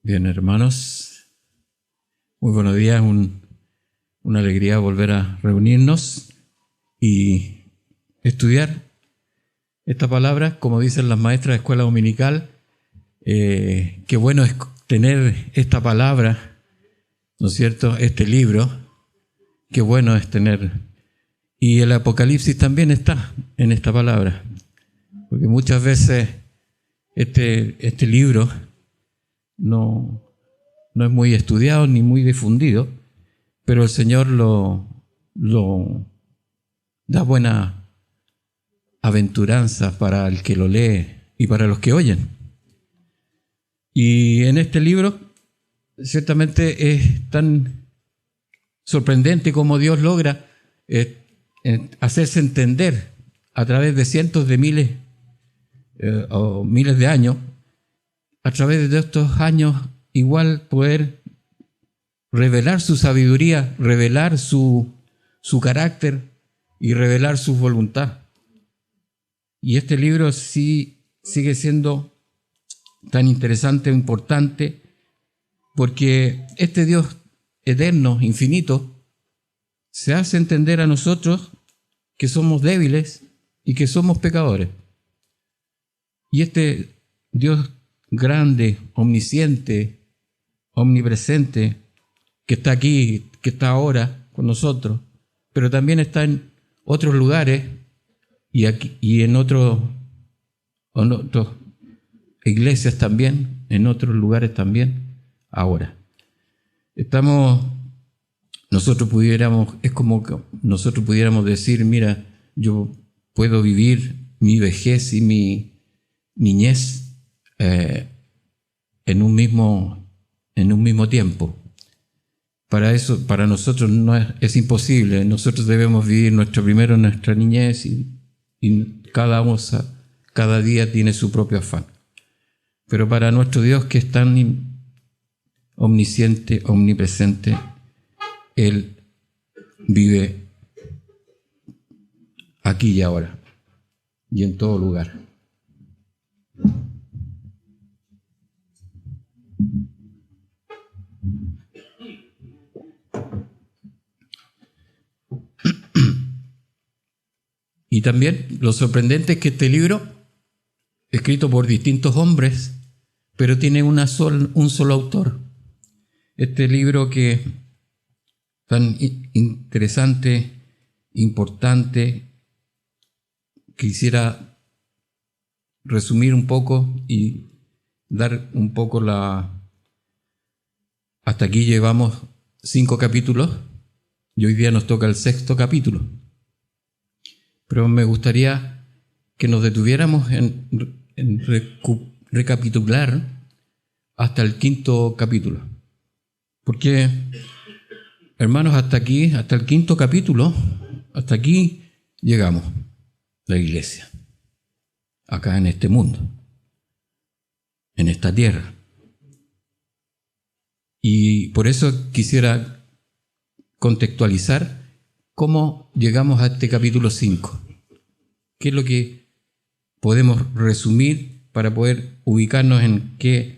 Bien, hermanos, muy buenos días, una alegría volver a reunirnos y estudiar esta palabra, como dicen las maestras de escuela dominical. Qué bueno es tener esta palabra, ¿no es cierto?, este libro, qué bueno es tener. Y el Apocalipsis también está en esta palabra, porque muchas veces este libro no es muy estudiado ni muy difundido, pero el Señor lo da buena aventuranza para el que lo lee y para los que oyen. Y en este libro ciertamente es tan sorprendente como Dios logra hacerse entender a través de cientos de miles o miles de años, a través de estos años igual poder revelar su sabiduría, revelar su carácter y revelar su voluntad. Y este libro sí sigue siendo tan interesante, importante, porque este Dios eterno, infinito, se hace entender a nosotros que somos débiles y que somos pecadores. Y este Dios grande, omnisciente, omnipresente, que está aquí, que está ahora con nosotros, pero también está en otros lugares y aquí y en otras iglesias también, en otros lugares también, ahora. Es como que nosotros pudiéramos decir, mira, yo puedo vivir mi vejez y mi niñez en un mismo tiempo. Para eso, para nosotros es imposible. Nosotros debemos vivir primero nuestra niñez y cada día tiene su propio afán. Pero para nuestro Dios, que es tan omnisciente, omnipresente, Él vive aquí y ahora y en todo lugar. Y también lo sorprendente es que este libro, escrito por distintos hombres, pero tiene un solo autor. Este libro que tan interesante, importante, quisiera resumir un poco y dar un poco Hasta aquí llevamos 5 capítulos y hoy día nos toca el 6º capítulo. Pero me gustaría que nos detuviéramos en recapitular hasta el 5º capítulo. Porque, hermanos, hasta aquí, hasta el 5º capítulo, hasta aquí llegamos, la iglesia, acá en este mundo, en esta tierra. Y por eso quisiera contextualizar cómo llegamos a este capítulo 5. ¿Qué es lo que podemos resumir para poder ubicarnos en qué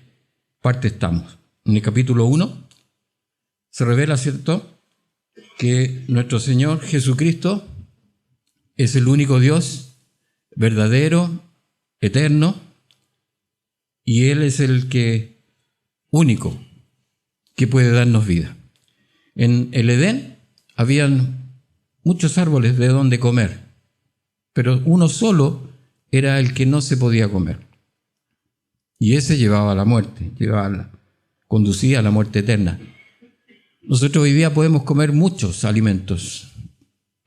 parte estamos? En el capítulo 1 se revela, ¿cierto?, que nuestro Señor Jesucristo es el único Dios verdadero, eterno, y Él es el único que puede darnos vida. En el Edén habían muchos árboles de donde comer, pero uno solo era el que no se podía comer. Y ese llevaba a la muerte, conducía a la muerte eterna. Nosotros hoy día podemos comer muchos alimentos.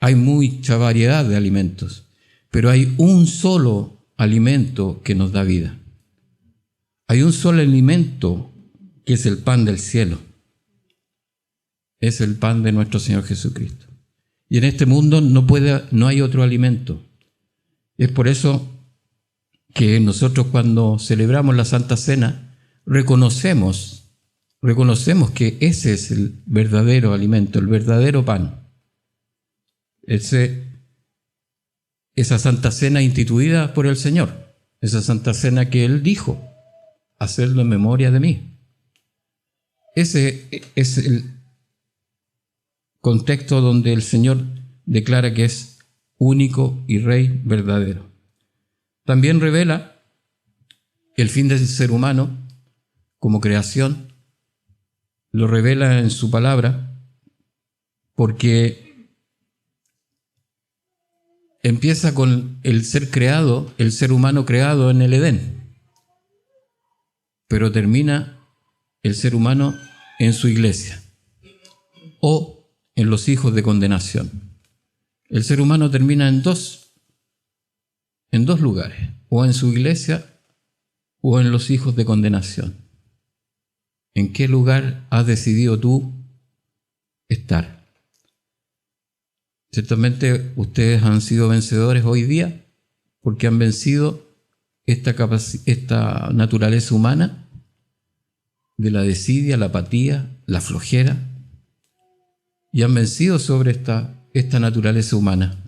Hay mucha variedad de alimentos, pero hay un solo alimento que nos da vida. Hay un solo alimento que es el pan del cielo. Es el pan de nuestro Señor Jesucristo. Y en este mundo no hay otro alimento. Es por eso que nosotros, cuando celebramos la Santa Cena, reconocemos que ese es el verdadero alimento, el verdadero pan. Esa Santa Cena instituida por el Señor, esa Santa Cena que Él dijo, hacedlo en memoria de mí. Ese es el contexto donde el Señor declara que es único y Rey verdadero. También revela el fin del ser humano como creación, lo revela en su palabra, porque empieza con el ser creado, el ser humano creado en el Edén, pero termina el ser humano en su iglesia o en los hijos de condenación. El ser humano termina en dos lugares, o en su iglesia o en los hijos de condenación. ¿En qué lugar has decidido tú estar? Ciertamente ustedes han sido vencedores hoy día porque han vencido esta naturaleza humana de la desidia, la apatía, la flojera, y han vencido sobre esta naturaleza humana.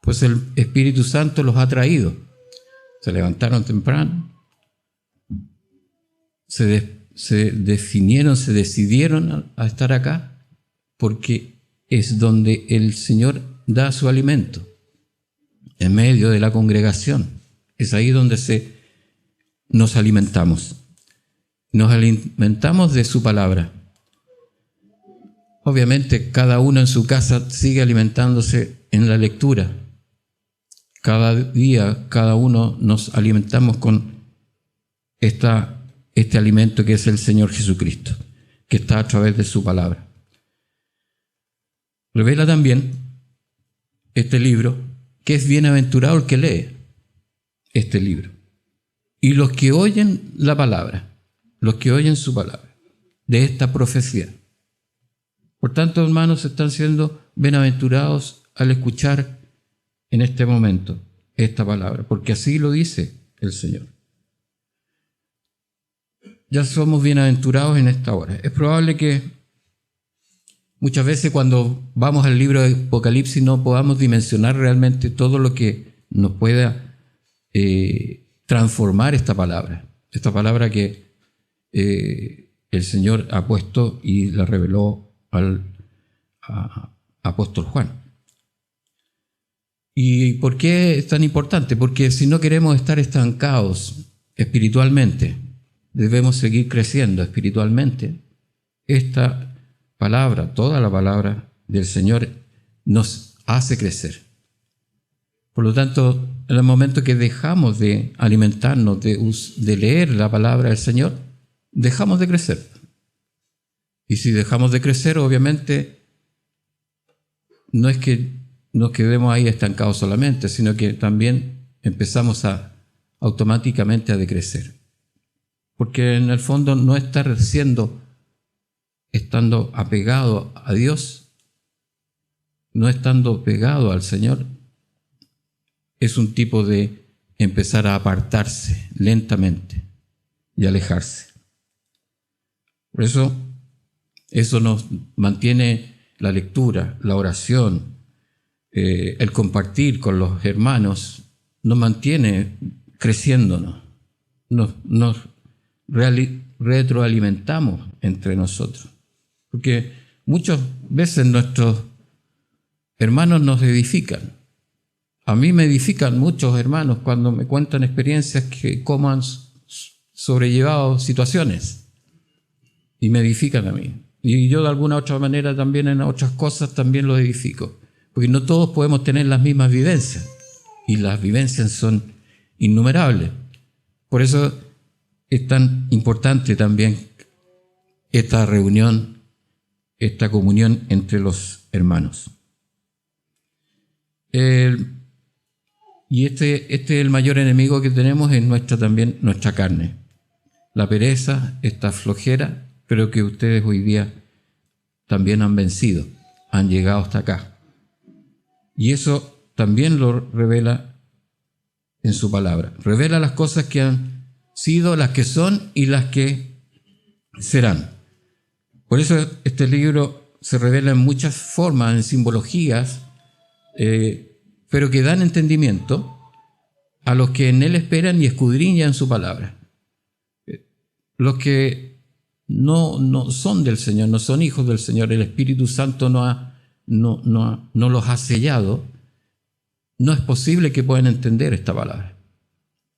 Pues el Espíritu Santo los ha traído. Se levantaron temprano, se decidieron a estar acá, porque es donde el Señor da su alimento, en medio de la congregación. Es ahí donde nos alimentamos. Nos alimentamos de su palabra. Obviamente cada uno en su casa sigue alimentándose en la lectura. Cada día, cada uno nos alimentamos con este alimento que es el Señor Jesucristo, que está a través de su palabra. Revela también este libro que es bienaventurado el que lee este libro y los que oyen la palabra, los que oyen su palabra de esta profecía. Por tanto, hermanos, están siendo bienaventurados al escuchar en este momento esta palabra, porque así lo dice el Señor. Ya somos bienaventurados en esta hora. Es probable que muchas veces cuando vamos al libro de Apocalipsis no podamos dimensionar realmente todo lo que nos pueda transformar esta palabra que el Señor ha puesto y la reveló al apóstol Juan. ¿Y por qué es tan importante? Porque si no queremos estar estancados espiritualmente, debemos seguir creciendo espiritualmente. Esta palabra, toda la palabra del Señor nos hace crecer. Por lo tanto, en el momento que dejamos de alimentarnos, de leer la palabra del Señor, dejamos de crecer. Y si dejamos de crecer, obviamente, no es que nos quedemos ahí estancados solamente, sino que también empezamos automáticamente a decrecer. Porque en el fondo no estar estando apegado a Dios, no estando pegado al Señor, es un tipo de empezar a apartarse lentamente y alejarse. Por eso nos mantiene la lectura, la oración, el compartir con los hermanos, nos mantiene creciéndonos, nos retroalimentamos entre nosotros. Porque muchas veces nuestros hermanos nos edifican. A mí me edifican muchos hermanos cuando me cuentan experiencias cómo han sobrellevado situaciones. Y me edifican a mí. Y yo de alguna otra manera también en otras cosas también los edifico. Porque no todos podemos tener las mismas vivencias. Y las vivencias son innumerables. Por eso es tan importante también esta reunión, esta comunión entre los hermanos. Y este es el mayor enemigo que tenemos, es también nuestra carne. La pereza, esta flojera, pero que ustedes hoy día también han vencido, han llegado hasta acá. Y eso también lo revela en su palabra. Revela las cosas que han sido, las que son y las que serán. Por eso este libro se revela en muchas formas, en simbologías, pero que dan entendimiento a los que en él esperan y escudriñan su palabra. Los que no son del Señor, no son hijos del Señor, el Espíritu Santo no los ha sellado, no es posible que puedan entender esta palabra.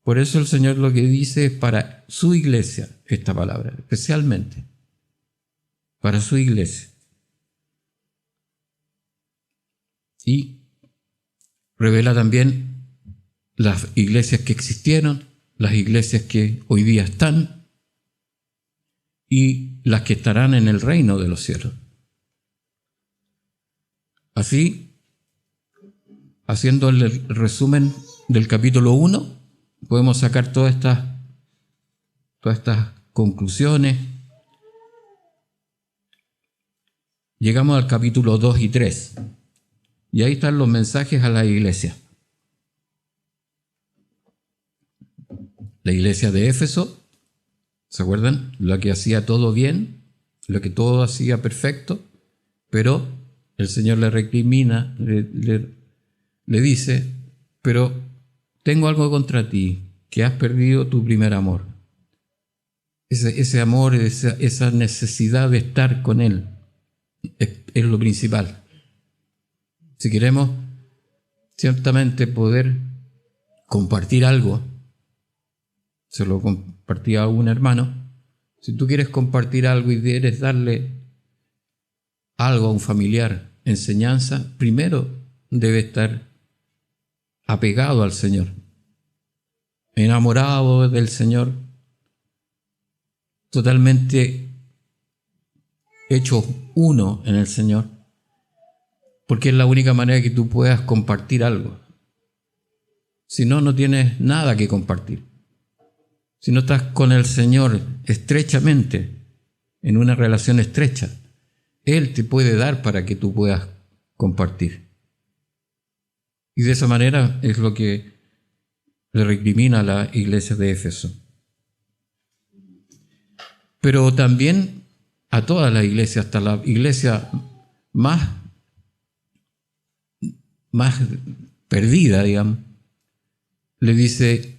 Por eso el Señor lo que dice es para su iglesia esta palabra, especialmente para su iglesia. Y revela también las iglesias que existieron, las iglesias que hoy día están y las que estarán en el reino de los cielos. Así, haciendo el resumen del capítulo 1, podemos sacar todas estas conclusiones. Llegamos al capítulo 2 y 3, y ahí están los mensajes a la iglesia. La iglesia de Éfeso, ¿se acuerdan? La que hacía todo bien, la que todo hacía perfecto, pero el Señor le recrimina, le dice, pero tengo algo contra ti, que has perdido tu primer amor. Ese amor, esa necesidad de estar con Él es lo principal. Si queremos ciertamente poder compartir algo, se lo compartía a un hermano, si tú quieres compartir algo y quieres darle algo a un familiar, enseñanza, primero debe estar apegado al Señor, enamorado del Señor, totalmente hecho uno en el Señor, porque es la única manera que tú puedas compartir algo. Si no, no tienes nada que compartir. Si no estás con el Señor estrechamente, en una relación estrecha, Él te puede dar para que tú puedas compartir. Y de esa manera es lo que le recrimina a la iglesia de Éfeso. Pero también a toda la iglesia, hasta la iglesia más perdida, digamos, le dice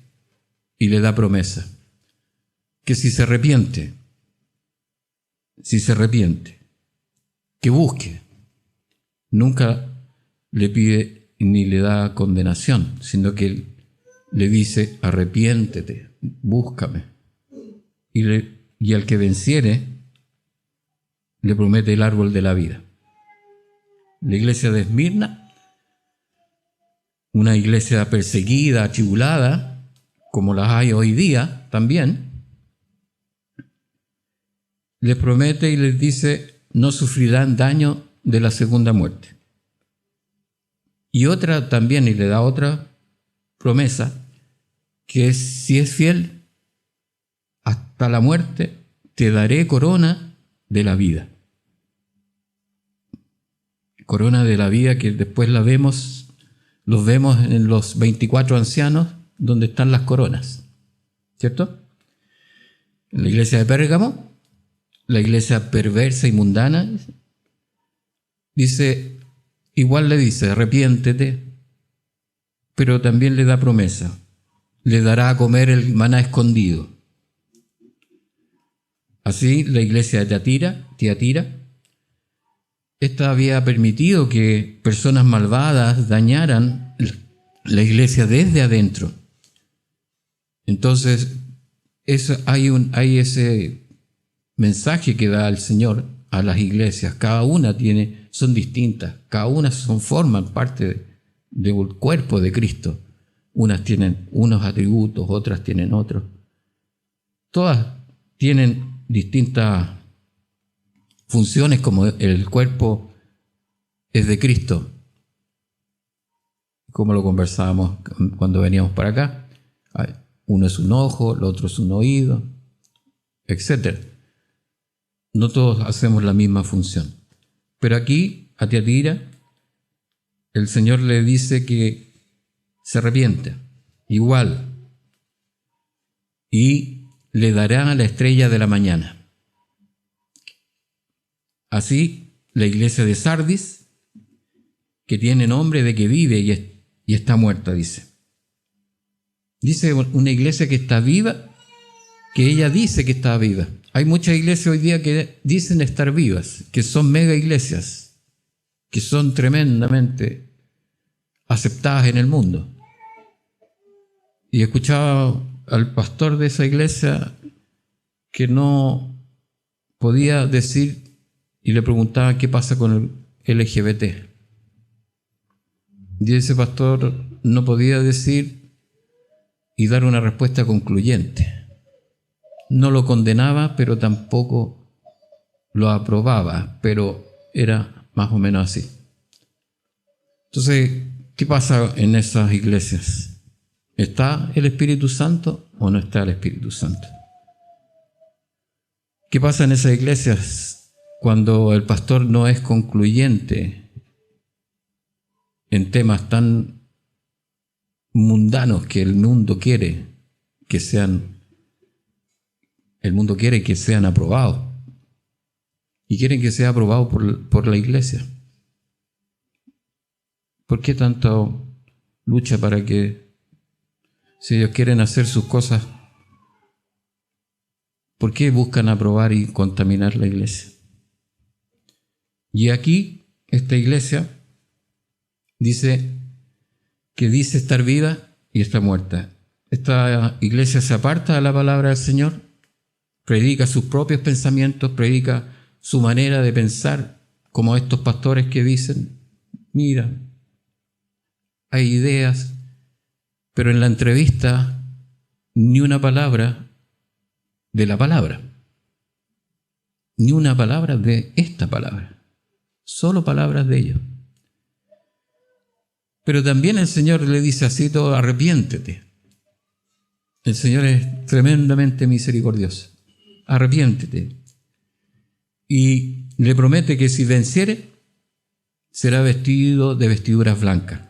y le da promesa, que si se arrepiente, que busque, nunca le pide ni le da condenación, sino que él le dice, arrepiéntete, búscame. Y al que venciere, le promete el árbol de la vida. La iglesia de Esmirna, una iglesia perseguida, atribulada, como las hay hoy día también, les promete y les dice, no sufrirán daño de la segunda muerte. Y otra también, y le da otra promesa, que es, si es fiel hasta la muerte, te daré corona de la vida. Corona de la vida que después los vemos en los 24 ancianos, donde están las coronas, ¿cierto? En la iglesia de Pérgamo, la iglesia perversa y mundana, dice, igual le dice, arrepiéntete, pero también le da promesa, le dará a comer el maná escondido. Así, la iglesia de Tiatira, esta había permitido que personas malvadas dañaran la iglesia desde adentro. Entonces, hay ese mensaje que da el Señor a las iglesias. Cada una son distintas, cada una forman parte del cuerpo de Cristo. Unas tienen unos atributos, otras tienen otros. Todas tienen distintas funciones, como el cuerpo es de Cristo, como lo conversábamos cuando veníamos para acá. Uno es un ojo, el otro es un oído, etc. No todos hacemos la misma función. Pero aquí, a Tiatira, el Señor le dice que se arrepiente, igual, y le dará la estrella de la mañana. Así, la iglesia de Sardis, que tiene nombre de que vive y está muerta, dice. Dice una iglesia que está viva, que ella dice que está viva, Hay muchas iglesias hoy día que dicen estar vivas, que son mega iglesias, que son tremendamente aceptadas en el mundo. Y escuchaba al pastor de esa iglesia que no podía decir, y le preguntaba qué pasa con el LGBT. Y ese pastor no podía decir y dar una respuesta concluyente. No lo condenaba, pero tampoco lo aprobaba, pero era más o menos así. Entonces, ¿qué pasa en esas iglesias? ¿Está el Espíritu Santo o no está el Espíritu Santo? ¿Qué pasa en esas iglesias cuando el pastor no es concluyente en temas tan mundanos que el mundo quiere que sean aprobados? Y quieren que sea aprobado por la iglesia. ¿Por qué tanta lucha para que, si ellos quieren hacer sus cosas, por qué buscan aprobar y contaminar la iglesia? Y aquí, esta iglesia dice estar viva y está muerta. Esta iglesia se aparta de la palabra del Señor, predica sus propios pensamientos, predica su manera de pensar, como estos pastores que dicen, mira, hay ideas, pero en la entrevista ni una palabra de la palabra, ni una palabra de esta palabra, solo palabras de ellos. Pero también el Señor le dice así todo, arrepiéntete. El Señor es tremendamente misericordioso. Arrepiéntete. Y le promete que si venciere, será vestido de vestiduras blancas.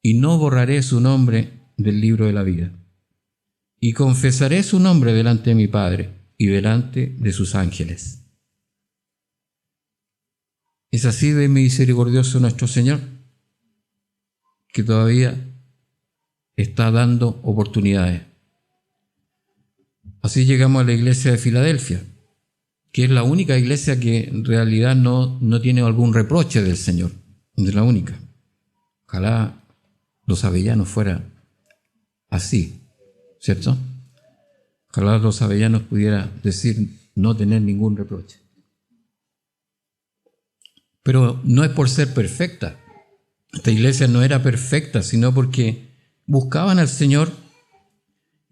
Y no borraré su nombre del libro de la vida. Y confesaré su nombre delante de mi Padre y delante de sus ángeles. Es así de misericordioso nuestro Señor, que todavía está dando oportunidades. Así llegamos a la iglesia de Filadelfia, que es la única iglesia que en realidad no tiene algún reproche del Señor. Es la única. Ojalá los avellanos fuera así, ¿cierto? Ojalá los avellanos pudiera decir no tener ningún reproche. Pero no es por ser perfecta. Esta iglesia no era perfecta, sino porque buscaban al Señor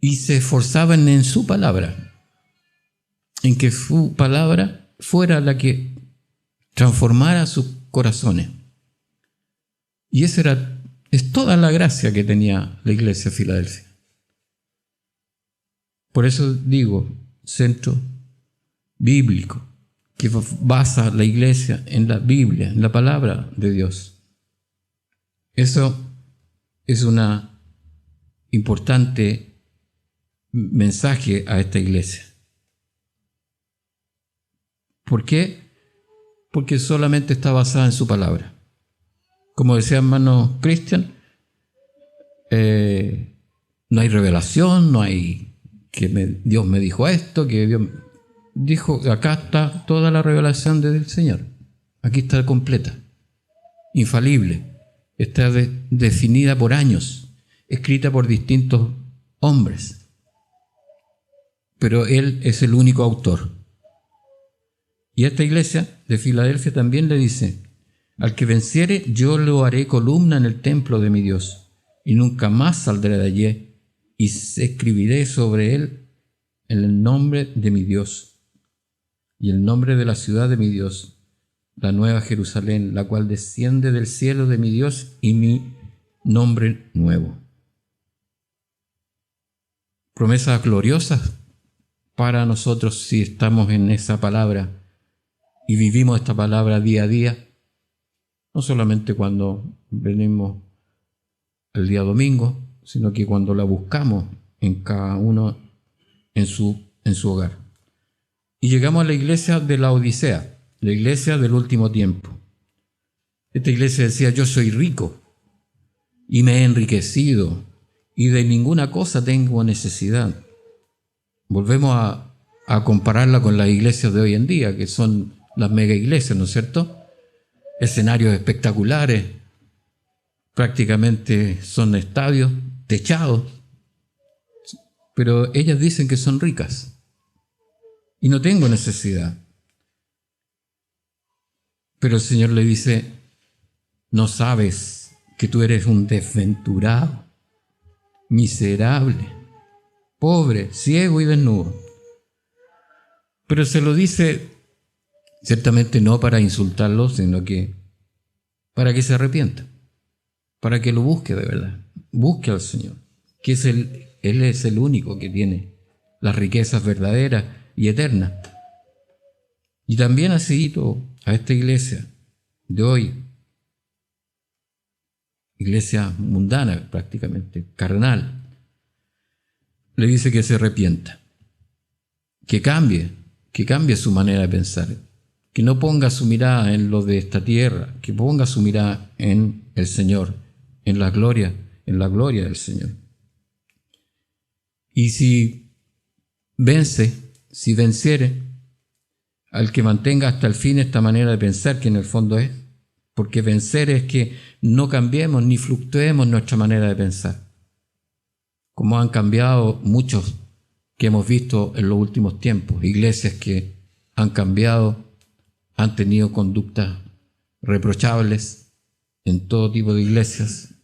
y se esforzaban en su palabra, en que su palabra fuera la que transformara sus corazones. Y esa es toda la gracia que tenía la iglesia de Filadelfia. Por eso digo, centro bíblico, que basa la iglesia en la Biblia, en la palabra de Dios. Eso es una importante mensaje a esta iglesia. ¿Por qué? Porque solamente está basada en su palabra. Como decía hermano Cristian, no hay revelación, no hay que Dios me dijo esto, que Dios dijo, acá está toda la revelación del Señor. Aquí está completa, infalible. Está definida por años, escrita por distintos hombres. Pero Él es el único autor. Y esta iglesia de Filadelfia también le dice, al que venciere, yo lo haré columna en el templo de mi Dios, y nunca más saldré de allí, y escribiré sobre él el nombre de mi Dios, y el nombre de la ciudad de mi Dios, la nueva Jerusalén, la cual desciende del cielo de mi Dios, y mi nombre nuevo. Promesas gloriosas para nosotros si estamos en esa palabra y vivimos esta palabra día a día, no solamente cuando venimos el día domingo, sino que cuando la buscamos en cada uno en su hogar. Y llegamos a la iglesia de la Odisea, la iglesia del último tiempo. Esta iglesia decía, yo soy rico y me he enriquecido y de ninguna cosa tengo necesidad. Volvemos a compararla con las iglesias de hoy en día, que son las mega iglesias, ¿no es cierto? Escenarios espectaculares, prácticamente son estadios techados, pero ellas dicen que son ricas y no tengo necesidad. Pero el Señor le dice, no sabes que tú eres un desventurado, miserable, pobre, ciego y desnudo. Pero se lo dice ciertamente no para insultarlo, sino que para que se arrepienta, para que lo busque de verdad, busque al Señor, que Él es el único que tiene las riquezas verdaderas y eternas. Y también así a esta iglesia de hoy, iglesia mundana prácticamente, carnal, le dice que se arrepienta, que cambie su manera de pensar, que no ponga su mirada en lo de esta tierra, que ponga su mirada en el Señor, en la gloria del Señor. Y si venciere al que mantenga hasta el fin esta manera de pensar, que en el fondo es, porque vencer es que no cambiemos ni fluctuemos nuestra manera de pensar, como han cambiado muchos que hemos visto en los últimos tiempos, iglesias que han cambiado, han tenido conductas reprochables en todo tipo de iglesias.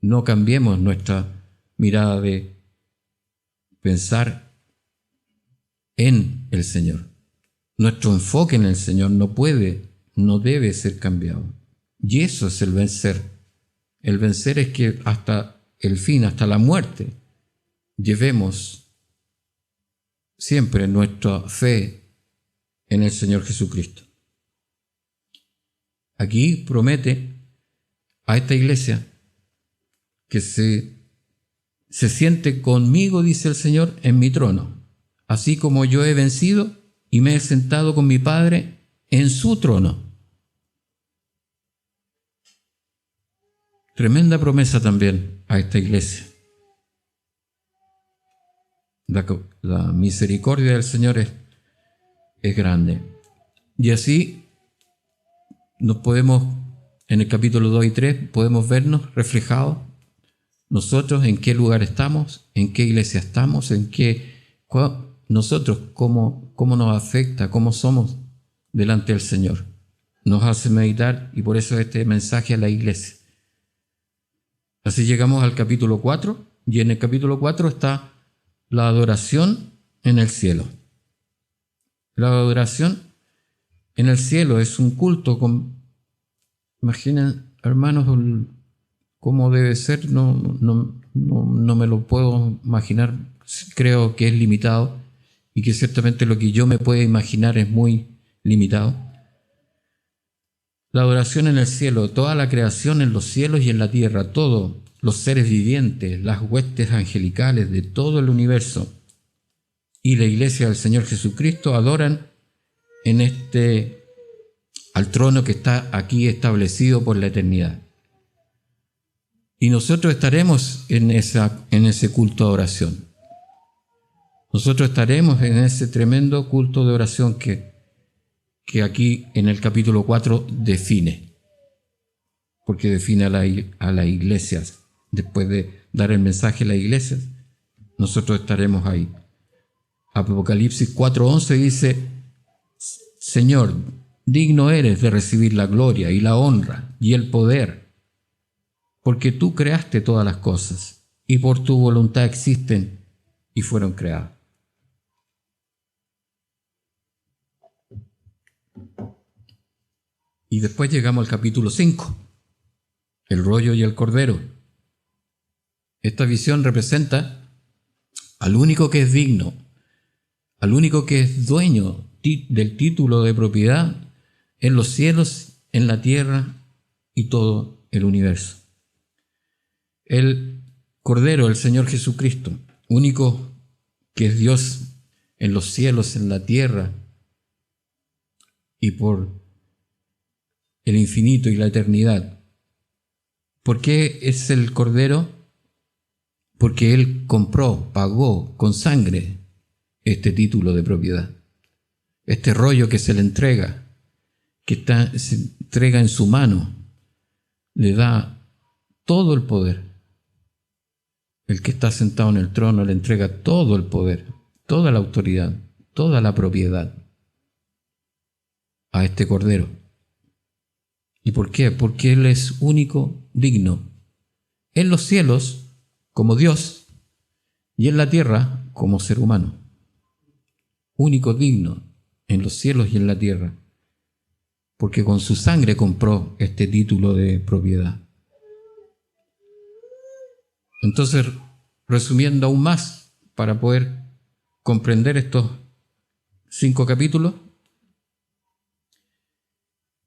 No cambiemos nuestra mirada de pensar en el Señor. Nuestro enfoque en el Señor no debe ser cambiado. Y eso es el vencer. El vencer es que hasta el fin, hasta la muerte, llevemos siempre nuestra fe en el Señor Jesucristo. Aquí promete a esta iglesia que se siente conmigo, dice el Señor, en mi trono, así como yo he vencido y me he sentado con mi Padre en su trono. Tremenda promesa también a esta iglesia. La misericordia del Señor es grande. Y así nos podemos, en el capítulo 2 y 3, podemos vernos reflejados nosotros en qué lugar estamos, en qué iglesia estamos, nosotros cómo nos afecta, cómo somos delante del Señor. Nos hace meditar, y por eso este mensaje a la iglesia. Así llegamos al capítulo 4, y en el capítulo 4 está la adoración en el cielo. La adoración en el cielo es un culto imaginen, hermanos, cómo debe ser, no me lo puedo imaginar, creo que es limitado y que ciertamente lo que yo me puedo imaginar es muy limitado. La adoración en el cielo, toda la creación en los cielos y en la tierra, todos los seres vivientes, las huestes angelicales de todo el universo y la iglesia del Señor Jesucristo adoran al trono que está aquí establecido por la eternidad. Y nosotros estaremos en ese culto de oración. Nosotros estaremos en ese tremendo culto de oración que aquí en el capítulo 4 define. Porque define a las iglesias. Después de dar el mensaje a las iglesias, nosotros estaremos ahí. Apocalipsis 4:11 dice: Señor, digno eres de recibir la gloria y la honra y el poder, porque tú creaste todas las cosas y por tu voluntad existen y fueron creadas. Y después llegamos al capítulo 5, el rollo y el cordero. Esta visión representa al único que es digno, al único que es dueño del título de propiedad en los cielos, en la tierra y todo el universo. El Cordero, el Señor Jesucristo, único que es Dios en los cielos, en la tierra y por el infinito y la eternidad. ¿Por qué es el Cordero? Porque Él compró, pagó con sangre este título de propiedad. Este rollo que se le entrega, se entrega en su mano, le da todo el poder. El que está sentado en el trono le entrega todo el poder, toda la autoridad, toda la propiedad a este Cordero. ¿Y por qué? Porque Él es único, digno. En los cielos, como Dios, y en la tierra, como ser humano. Único, digno, en los cielos y en la tierra. Porque con su sangre compró este título de propiedad. Entonces, resumiendo aún más, para poder comprender estos 5 capítulos,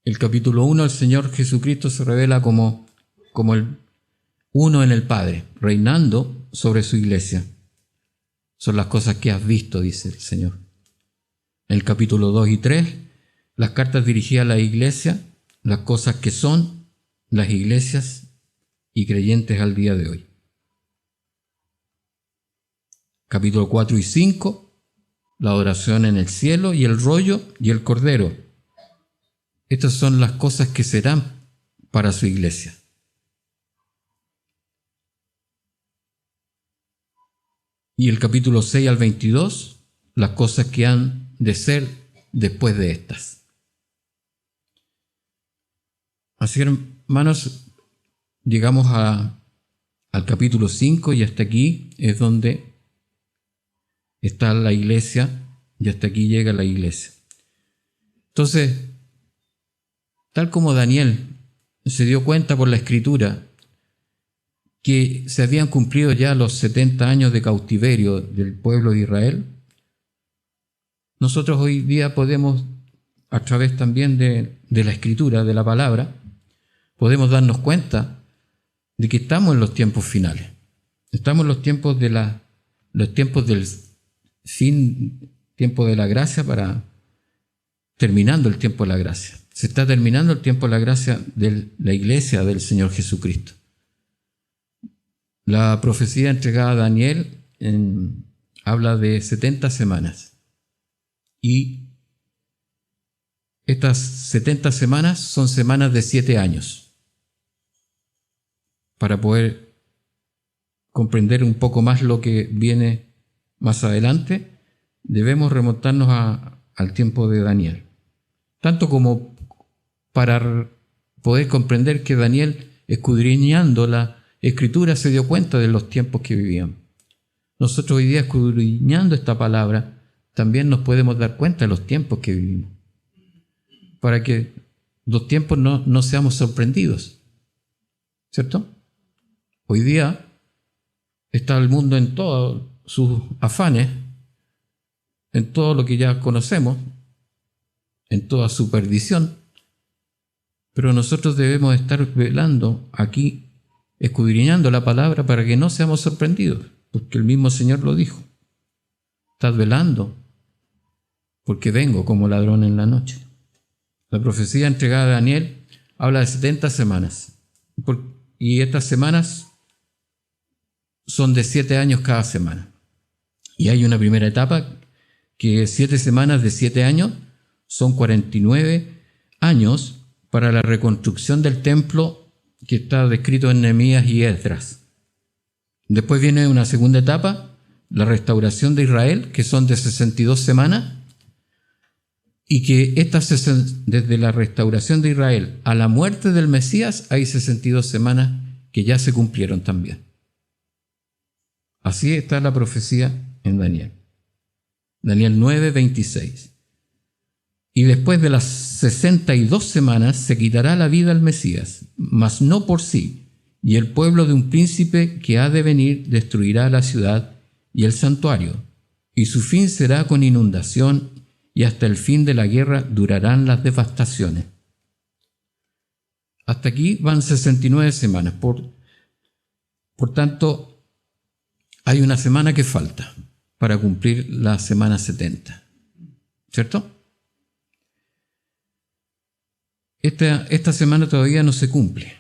el capítulo 1, el Señor Jesucristo se revela como el uno en el Padre, reinando sobre su iglesia. Son las cosas que has visto, dice el Señor. En el capítulo 2 y 3, las cartas dirigidas a la iglesia, las cosas que son las iglesias y creyentes al día de hoy. Capítulo 4 y 5, la adoración en el cielo y el rollo y el cordero. Estas son las cosas que serán para su iglesia. Y el capítulo 6 al 22, las cosas que han de ser después de estas. Así, hermanos, llegamos al capítulo 5 y hasta aquí es donde está la iglesia y hasta aquí llega la iglesia. Entonces, tal como Daniel se dio cuenta por la Escritura que se habían cumplido ya los 70 años de cautiverio del pueblo de Israel, nosotros hoy día podemos, a través también de la Escritura, de la palabra, podemos darnos cuenta de que estamos en los tiempos finales. Estamos en los tiempos los tiempos del fin, tiempo de la gracia, terminando el tiempo de la gracia. Se está terminando el tiempo de la gracia de la iglesia del Señor Jesucristo. La profecía entregada a Daniel habla de 70 semanas. Y estas 70 semanas son semanas de 7 años. Para poder comprender un poco más lo que viene más adelante, debemos remontarnos al tiempo de Daniel. Tanto como para poder comprender que Daniel, escudriñando la Escritura, se dio cuenta de los tiempos que vivían. Nosotros hoy día, escudriñando esta palabra, también nos podemos dar cuenta de los tiempos que vivimos. Para que los tiempos no seamos sorprendidos. ¿Cierto? Hoy día está el mundo en todos sus afanes, en todo lo que ya conocemos, en toda su perdición, pero nosotros debemos estar velando aquí, escudriñando la palabra para que no seamos sorprendidos, porque el mismo Señor lo dijo. Estás velando, porque vengo como ladrón en la noche. La profecía entregada a Daniel habla de 70 semanas, y estas semanas son de 7 años cada semana. Y hay una primera etapa que 7 semanas de 7 años son 49 años para la reconstrucción del templo que está descrito en Nehemías y Esdras. Después viene una segunda etapa, la restauración de Israel, que son de 62 semanas, y que desde la restauración de Israel a la muerte del Mesías hay 62 semanas que ya se cumplieron también. Así está la profecía en Daniel. Daniel 9, 26. Y después de las 62 semanas se quitará la vida al Mesías, mas no por sí, y el pueblo de un príncipe que ha de venir destruirá la ciudad y el santuario, y su fin será con inundación, y hasta el fin de la guerra durarán las devastaciones. Hasta aquí van 69 semanas. Por tanto, hay una semana que falta para cumplir la semana 70. ¿Cierto? Esta semana todavía no se cumple,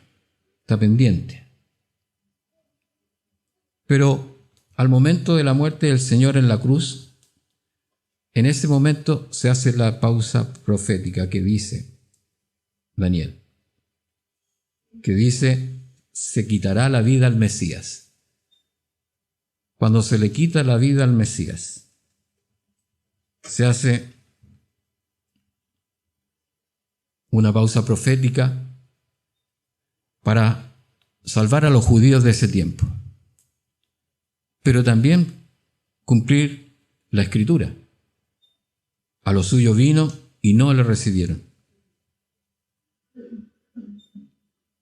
está pendiente. Pero al momento de la muerte del Señor en la cruz, En ese momento se hace la pausa profética que dice Daniel, que dice, se quitará la vida al Mesías. Cuando se le quita la vida al Mesías, se hace una pausa profética para salvar a los judíos de ese tiempo, pero también cumplir la Escritura. A lo suyo vino y no le recibieron.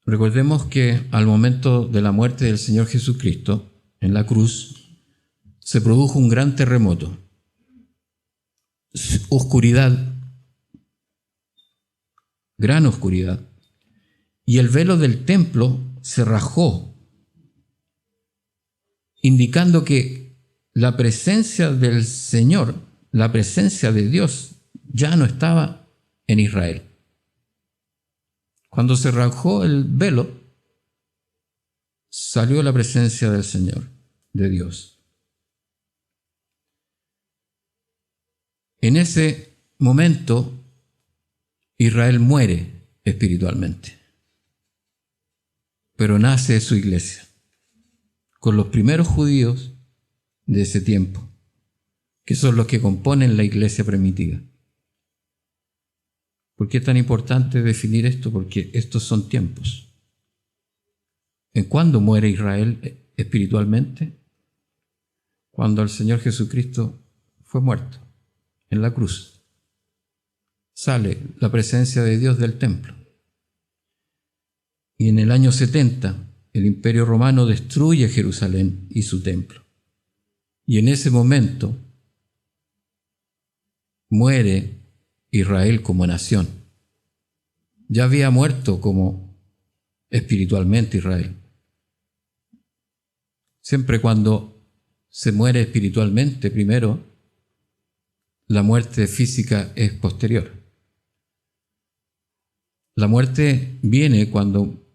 Recordemos que al momento de la muerte del Señor Jesucristo en la cruz, se produjo un gran terremoto, oscuridad, gran oscuridad, y el velo del templo se rajó, indicando que la presencia del Señor, la presencia de Dios, ya no estaba en Israel. Cuando se rajó el velo, salió la presencia del Señor, de Dios. En ese momento, Israel muere espiritualmente, pero nace su iglesia, con los primeros judíos de ese tiempo, que son los que componen la iglesia primitiva. ¿Por qué es tan importante definir esto? Porque estos son tiempos. ¿En cuándo muere Israel espiritualmente? Cuando el Señor Jesucristo fue muerto en la cruz. Sale la presencia de Dios del templo. Y en el año 70, el Imperio Romano destruye Jerusalén y su templo. Y en ese momento muere Israel como nación. Ya había muerto como espiritualmente Israel. Siempre cuando se muere espiritualmente primero, la muerte física es posterior. La muerte viene cuando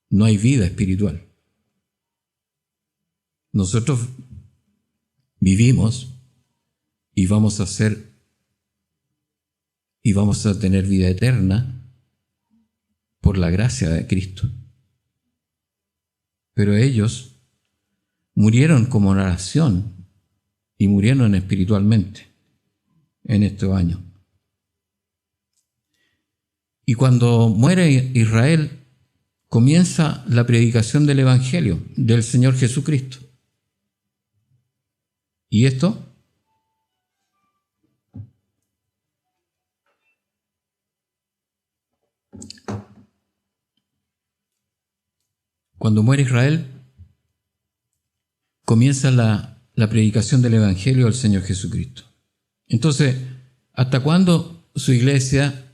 no hay vida espiritual. Nosotros vivimos y vamos a tener vida eterna por la gracia de Cristo. Pero ellos murieron como nación y murieron espiritualmente en estos años. Y cuando muere Israel, comienza la predicación del Evangelio del Señor Jesucristo. ¿Y esto? Cuando muere Israel, comienza la predicación del Evangelio del Señor Jesucristo. Entonces, ¿hasta cuándo su iglesia,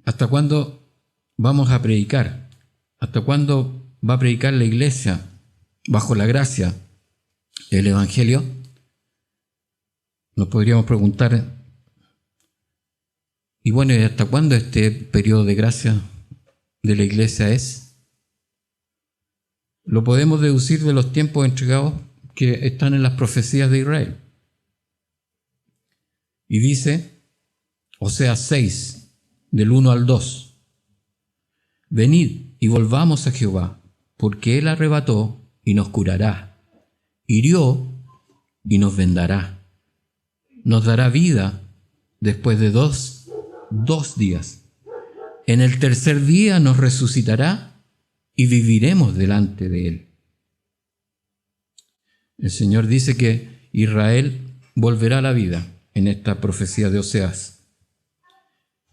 hasta cuándo vamos a predicar? ¿Hasta cuándo va a predicar la iglesia bajo la gracia el Evangelio? Nos podríamos preguntar, y bueno, ¿y hasta cuándo este periodo de gracia de la iglesia es? Lo podemos deducir de los tiempos entregados que están en las profecías de Israel. Y dice, Oseas 6, del 1 al 2, venid y volvamos a Jehová, porque Él arrebató y nos curará, hirió y nos vendará, nos dará vida después de dos días. En el tercer día nos resucitará y viviremos delante de Él. El Señor dice que Israel volverá a la vida en esta profecía de Oseas.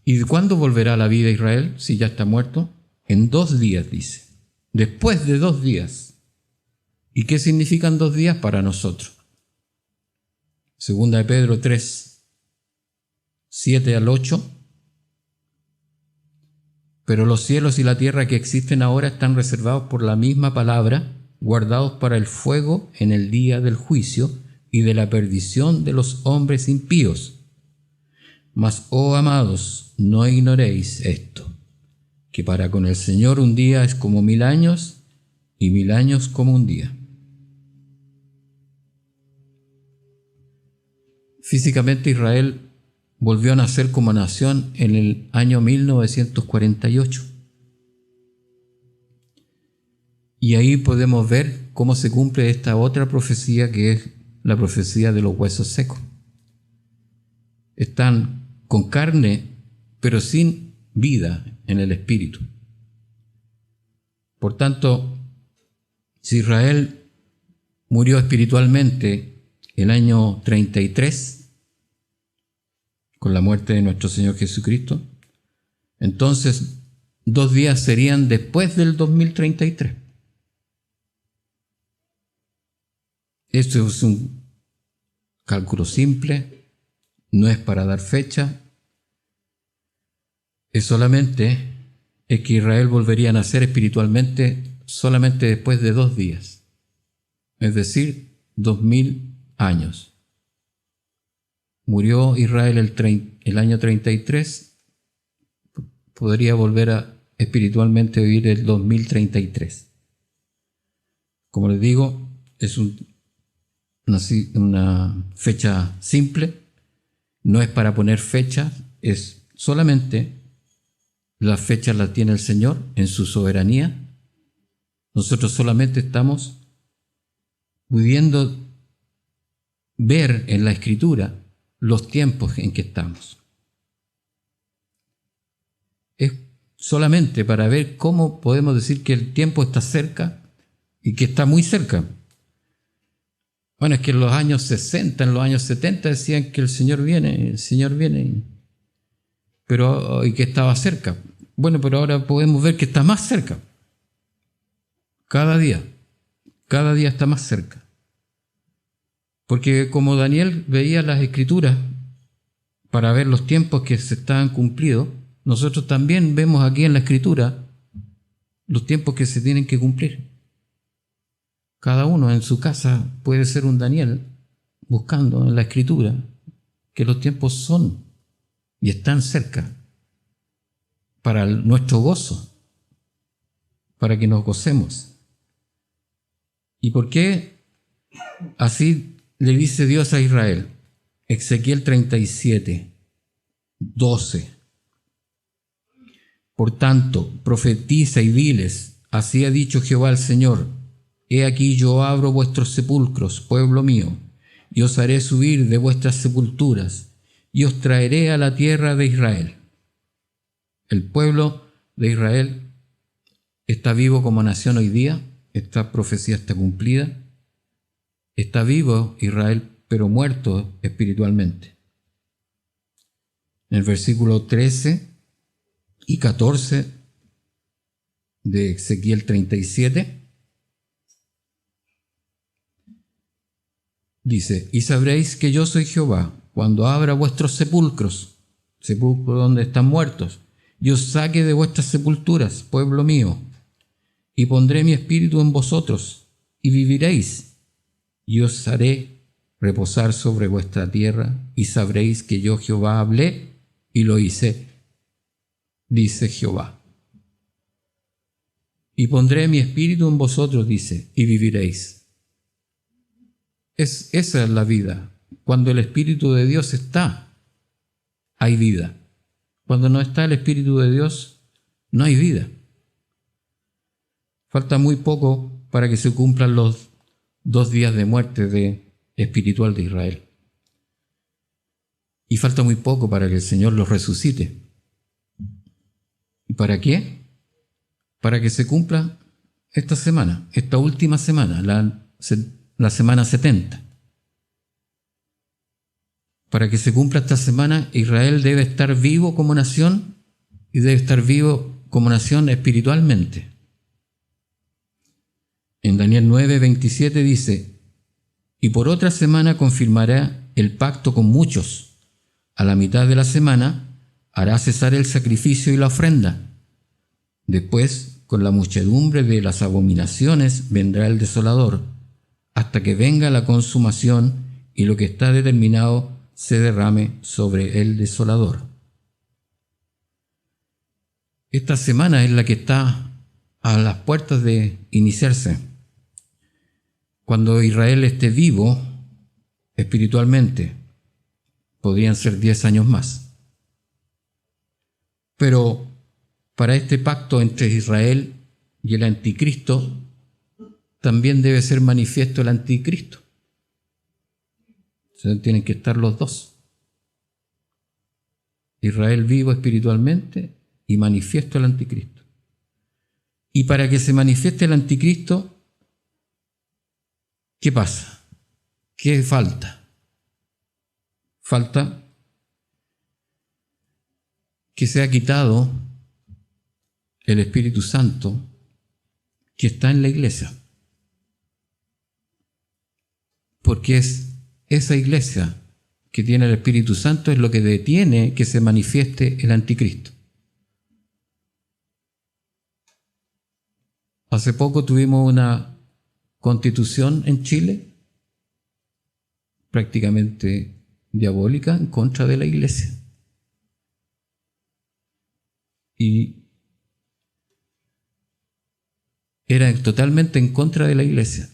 ¿Y cuándo volverá a la vida Israel si ya está muerto? En 2 días, dice. Después de 2 días. ¿Y qué significan 2 días para nosotros? Segunda de Pedro 3, 7 al 8. Pero los cielos y la tierra que existen ahora están reservados por la misma palabra, guardados para el fuego en el día del juicio y de la perdición de los hombres impíos. Mas, oh amados, no ignoréis esto, que para con el Señor un día es como 1000 años, y 1000 años como un día. Físicamente Israel volvió a nacer como nación en el año 1948. Y ahí podemos ver cómo se cumple esta otra profecía, que es la profecía de los huesos secos. Están con carne, pero sin vida en el espíritu. Por tanto, si Israel murió espiritualmente el año 33, con la muerte de nuestro Señor Jesucristo, entonces 2 días serían después del 2033. Esto es un cálculo simple, no es para dar fecha, es que Israel volvería a nacer espiritualmente solamente después de 2 días, es decir, 2000 años. Murió Israel el año 33, podría volver a espiritualmente vivir el 2033. Como les digo, es una fecha simple, no es para poner fecha, es solamente la fecha la tiene el Señor en su soberanía. Nosotros solamente estamos pudiendo ver en la Escritura los tiempos en que estamos. Es solamente para ver cómo podemos decir que el tiempo está cerca y que está muy cerca. Bueno, es que en los años 60, en los años 70 decían que el Señor viene, pero y que estaba cerca. Bueno, pero ahora podemos ver que está más cerca. Cada día está más cerca. Porque como Daniel veía las Escrituras para ver los tiempos que se estaban cumplidos, nosotros también vemos aquí en la Escritura los tiempos que se tienen que cumplir. Cada uno en su casa puede ser un Daniel buscando en la Escritura que los tiempos son y están cerca para nuestro gozo, para que nos gocemos. ¿Y por qué así le dice Dios a Israel? Ezequiel 37, 12. Por tanto, profetiza y diles, así ha dicho Jehová el Señor: he aquí yo abro vuestros sepulcros, pueblo mío, y os haré subir de vuestras sepulturas, y os traeré a la tierra de Israel. El pueblo de Israel está vivo como nación hoy día, esta profecía está cumplida. Está vivo Israel, pero muerto espiritualmente. En el versículo 13 y 14 de Ezequiel 37, dice: y sabréis que yo soy Jehová, cuando abra vuestros sepulcros, sepulcros donde están muertos, y os saque de vuestras sepulturas, pueblo mío, y pondré mi espíritu en vosotros, y viviréis, y os haré reposar sobre vuestra tierra, y sabréis que yo Jehová hablé y lo hice, dice Jehová. Y pondré mi espíritu en vosotros, dice, y viviréis. Esa es la vida. Cuando el Espíritu de Dios está, hay vida. Cuando no está el Espíritu de Dios, no hay vida. Falta muy poco para que se cumplan los 2 días de muerte espiritual de Israel. Y falta muy poco para que el Señor los resucite. ¿Y para qué? Para que se cumpla esta semana, esta última semana, la semana 70. Para que se cumpla esta semana, Israel debe estar vivo como nación y debe estar vivo como nación espiritualmente. En Daniel 9:27 dice: y por otra semana confirmará el pacto con muchos. A la mitad de la semana hará cesar el sacrificio y la ofrenda. Después, con la muchedumbre de las abominaciones, vendrá el desolador, hasta que venga la consumación y lo que está determinado se derrame sobre el desolador. Esta semana es la que está a las puertas de iniciarse. Cuando Israel esté vivo espiritualmente, Podrían ser 10 años más. Pero para este pacto entre Israel y el anticristo, también debe ser manifiesto el anticristo. O sea, tienen que estar los dos. Israel vivo espiritualmente y manifiesto el anticristo. Y para que se manifieste el anticristo, ¿qué pasa? ¿Qué falta? Falta que sea quitado el Espíritu Santo que está en la iglesia. Porque es esa iglesia que tiene el Espíritu Santo es lo que detiene que se manifieste el anticristo. Hace poco tuvimos una constitución en Chile prácticamente diabólica en contra de la iglesia. Y era totalmente en contra de la iglesia.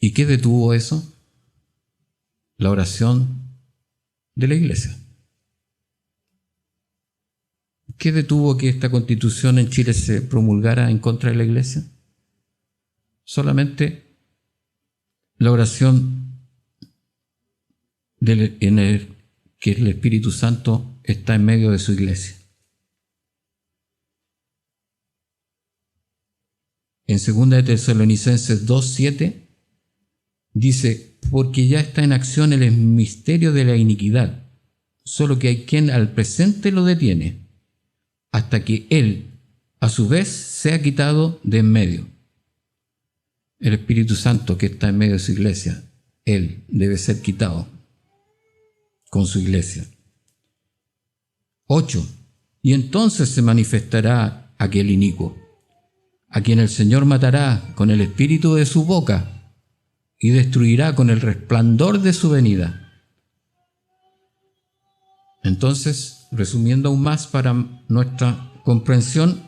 ¿Y qué detuvo eso? La oración de la iglesia. ¿Qué detuvo que esta constitución en Chile se promulgara en contra de la iglesia? Solamente la oración que el Espíritu Santo está en medio de su iglesia. En 2 de Tesalonicenses 2:7 dice: porque ya está en acción el misterio de la iniquidad, solo que hay quien al presente lo detiene, hasta que él, a su vez, sea quitado de en medio. El Espíritu Santo que está en medio de su iglesia, él debe ser quitado con su iglesia. 8. Y entonces se manifestará aquel inicuo, a quien el Señor matará con el espíritu de su boca y destruirá con el resplandor de su venida. Entonces, resumiendo aún más para nuestra comprensión,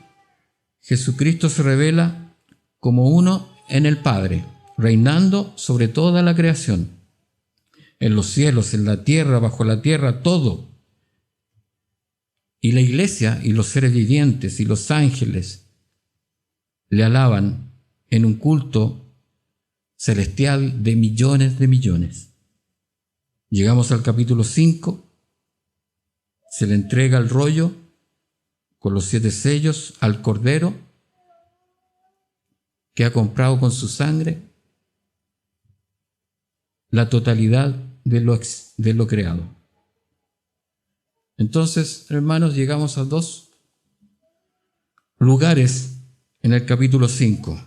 Jesucristo se revela como uno en el Padre, reinando sobre toda la creación, en los cielos, en la tierra, bajo la tierra, todo. Y la iglesia y los seres vivientes y los ángeles le alaban en un culto celestial de millones de millones. Llegamos al capítulo 5, se le entrega el rollo con los 7 sellos al Cordero que ha comprado con su sangre la totalidad de lo creado. Entonces, hermanos, llegamos a 2 lugares en el capítulo 5.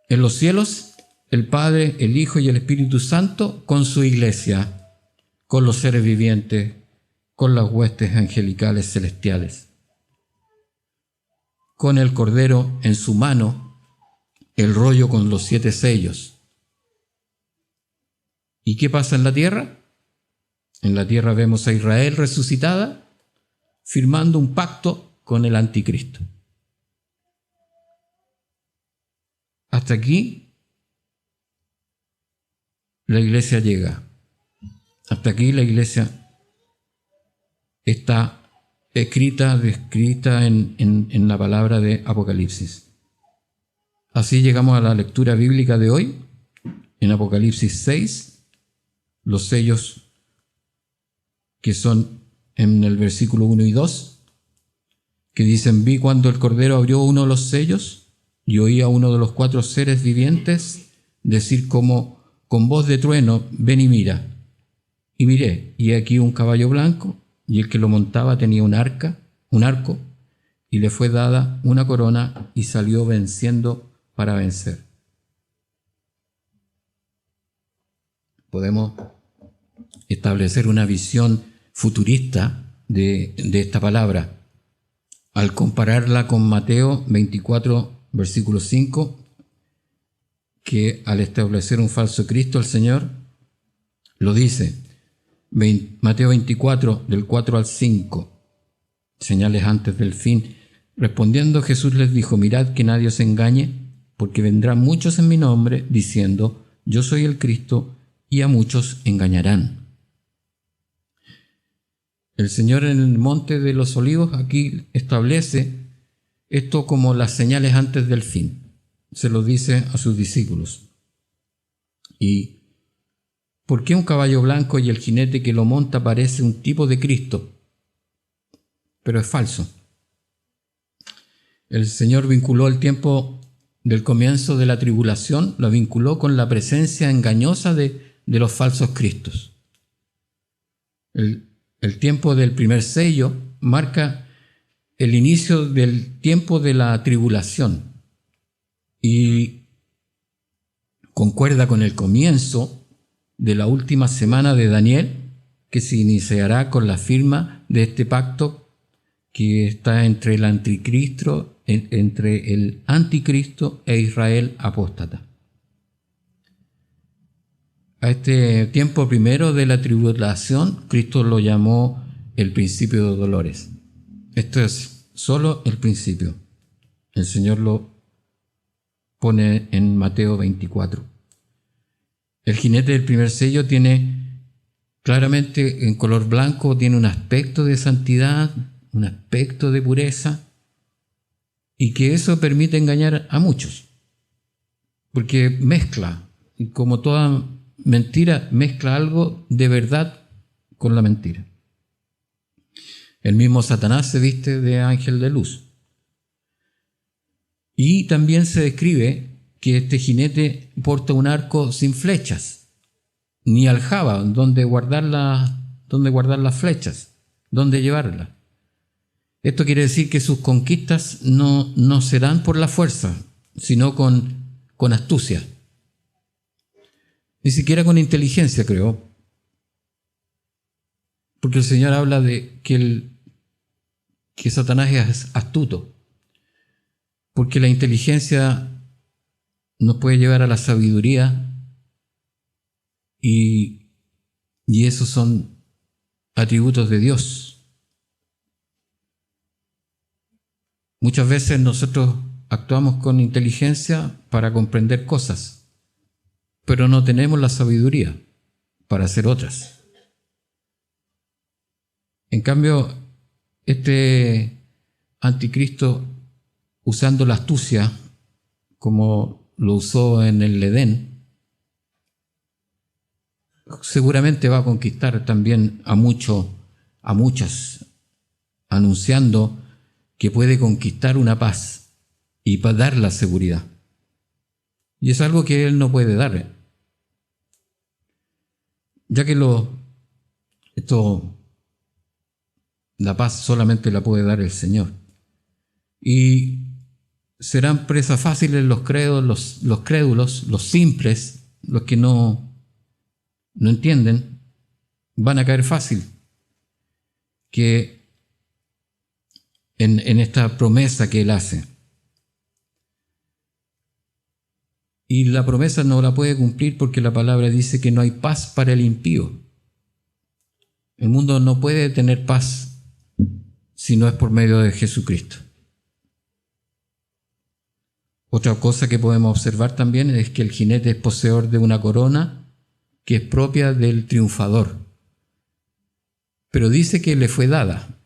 En los cielos, el Padre, el Hijo y el Espíritu Santo con su iglesia, con los seres vivientes, con las huestes angelicales celestiales. Con el Cordero en su mano, el rollo con los 7 sellos. ¿Y qué pasa en la tierra? En la tierra vemos a Israel resucitada, firmando un pacto con el anticristo. Hasta aquí la iglesia llega. Hasta aquí la iglesia está descrita en la palabra de Apocalipsis. Así llegamos a la lectura bíblica de hoy, en Apocalipsis 6, los sellos que son en el versículo 1 y 2, que dicen: vi cuando el Cordero abrió uno de los sellos, y oí a uno de los 4 seres vivientes decir como con voz de trueno: ven y mira. Y miré, y aquí un caballo blanco, y el que lo montaba tenía un arco, y le fue dada una corona, y salió venciendo para vencer. Podemos establecer una visión futurista de esta palabra al compararla con Mateo 24, versículo 5, que al establecer un falso Cristo, el Señor lo dice. Mateo 24, del 4 al 5, señales antes del fin. Respondiendo Jesús les dijo: mirad que nadie os engañe, porque vendrán muchos en mi nombre, diciendo: yo soy el Cristo, y a muchos engañarán. El Señor en el Monte de los Olivos aquí establece esto como las señales antes del fin. Se lo dice a sus discípulos. ¿Y por qué un caballo blanco y el jinete que lo monta parece un tipo de Cristo? Pero es falso. El Señor vinculó el tiempo del comienzo de la tribulación, lo vinculó con la presencia engañosa de los falsos cristos. El tiempo del primer sello marca el inicio del tiempo de la tribulación y concuerda con el comienzo de la última semana de Daniel, que se iniciará con la firma de este pacto que está entre el anticristo e Israel apóstata. A este tiempo primero de la tribulación, Cristo lo llamó el principio de dolores. Esto es solo el principio. El Señor lo pone en Mateo 24. El jinete del primer sello tiene claramente en color blanco, tiene un aspecto de santidad, un aspecto de pureza, y que eso permite engañar a muchos, porque mezcla, y como toda mentira, mezcla algo de verdad con la mentira. El mismo Satanás se viste de ángel de luz. Y también se describe que este jinete porta un arco sin flechas, ni aljaba donde guardar las flechas, donde llevarlas. Esto quiere decir que sus conquistas no se dan por la fuerza, sino con astucia. Ni siquiera con inteligencia, creo. Porque el Señor habla de que Satanás es astuto. Porque la inteligencia nos puede llevar a la sabiduría y esos son atributos de Dios. Muchas veces nosotros actuamos con inteligencia para comprender cosas, pero no tenemos la sabiduría para hacer otras. En cambio, este anticristo, usando la astucia como lo usó en el Edén, seguramente va a conquistar también a muchas, anunciando que puede conquistar una paz y para dar la seguridad. Y es algo que él no puede dar, ya que la paz solamente la puede dar el Señor. Y serán presas fáciles los crédulos, los simples, los que no entienden, van a caer fácil que en esta promesa que él hace. Y la promesa no la puede cumplir porque la palabra dice que no hay paz para el impío. El mundo no puede tener paz si no es por medio de Jesucristo. Otra cosa que podemos observar también es que el jinete es poseedor de una corona que es propia del triunfador. Pero dice que le fue dada,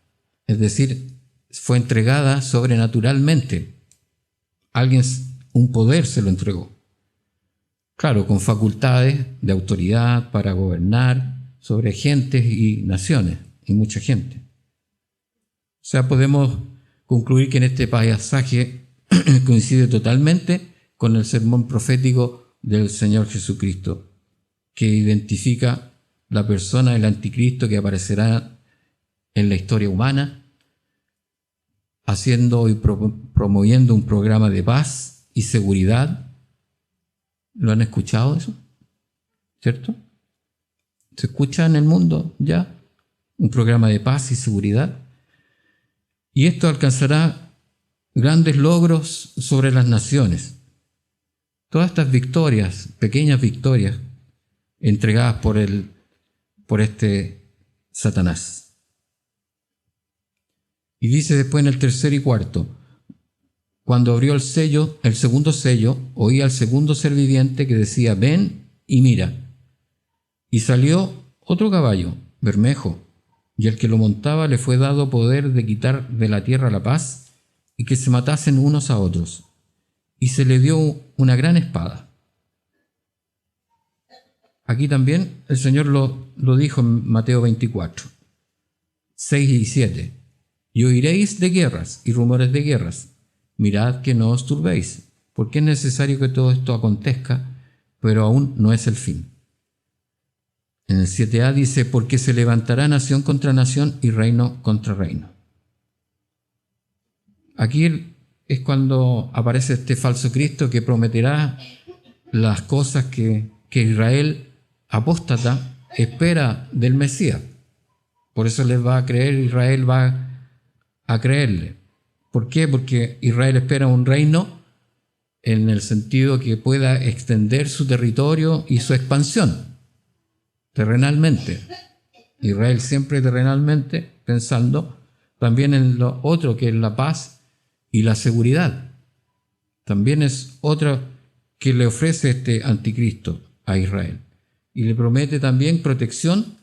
es decir, fue entregada sobrenaturalmente. Un poder se lo entregó. Claro, con facultades de autoridad para gobernar sobre gentes y naciones, y mucha gente. O sea, podemos concluir que en este pasaje coincide totalmente con el sermón profético del Señor Jesucristo, que identifica la persona del anticristo que aparecerá en la historia humana, haciendo y promoviendo un programa de paz y seguridad. ¿Lo han escuchado eso? ¿Cierto? ¿Se escucha en el mundo ya? Un programa de paz y seguridad. Y esto alcanzará grandes logros sobre las naciones. Todas estas victorias, pequeñas victorias, entregadas por este Satanás. Y dice después en el tercer y cuarto: cuando abrió el segundo sello, oí al segundo ser viviente que decía: ven y mira. Y salió otro caballo, Bermejo, y el que lo montaba le fue dado poder de quitar de la tierra la paz y que se matasen unos a otros. Y se le dio una gran espada. Aquí también el Señor lo dijo en Mateo 24, 6 y 7. Y oiréis de guerras y rumores de guerras. Mirad que no os turbéis, porque es necesario que todo esto acontezca, pero aún no es el fin. En el 7a dice, porque se levantará nación contra nación y reino contra reino. Aquí es cuando aparece este falso Cristo que prometerá las cosas que Israel apóstata espera del Mesías. Por eso les va a creer, Israel va a creerle. ¿Por qué? Porque Israel espera un reino en el sentido que pueda extender su territorio y su expansión terrenalmente. Israel siempre terrenalmente, pensando también en lo otro que es la paz y la seguridad. También es otra que le ofrece este anticristo a Israel. Y le promete también protección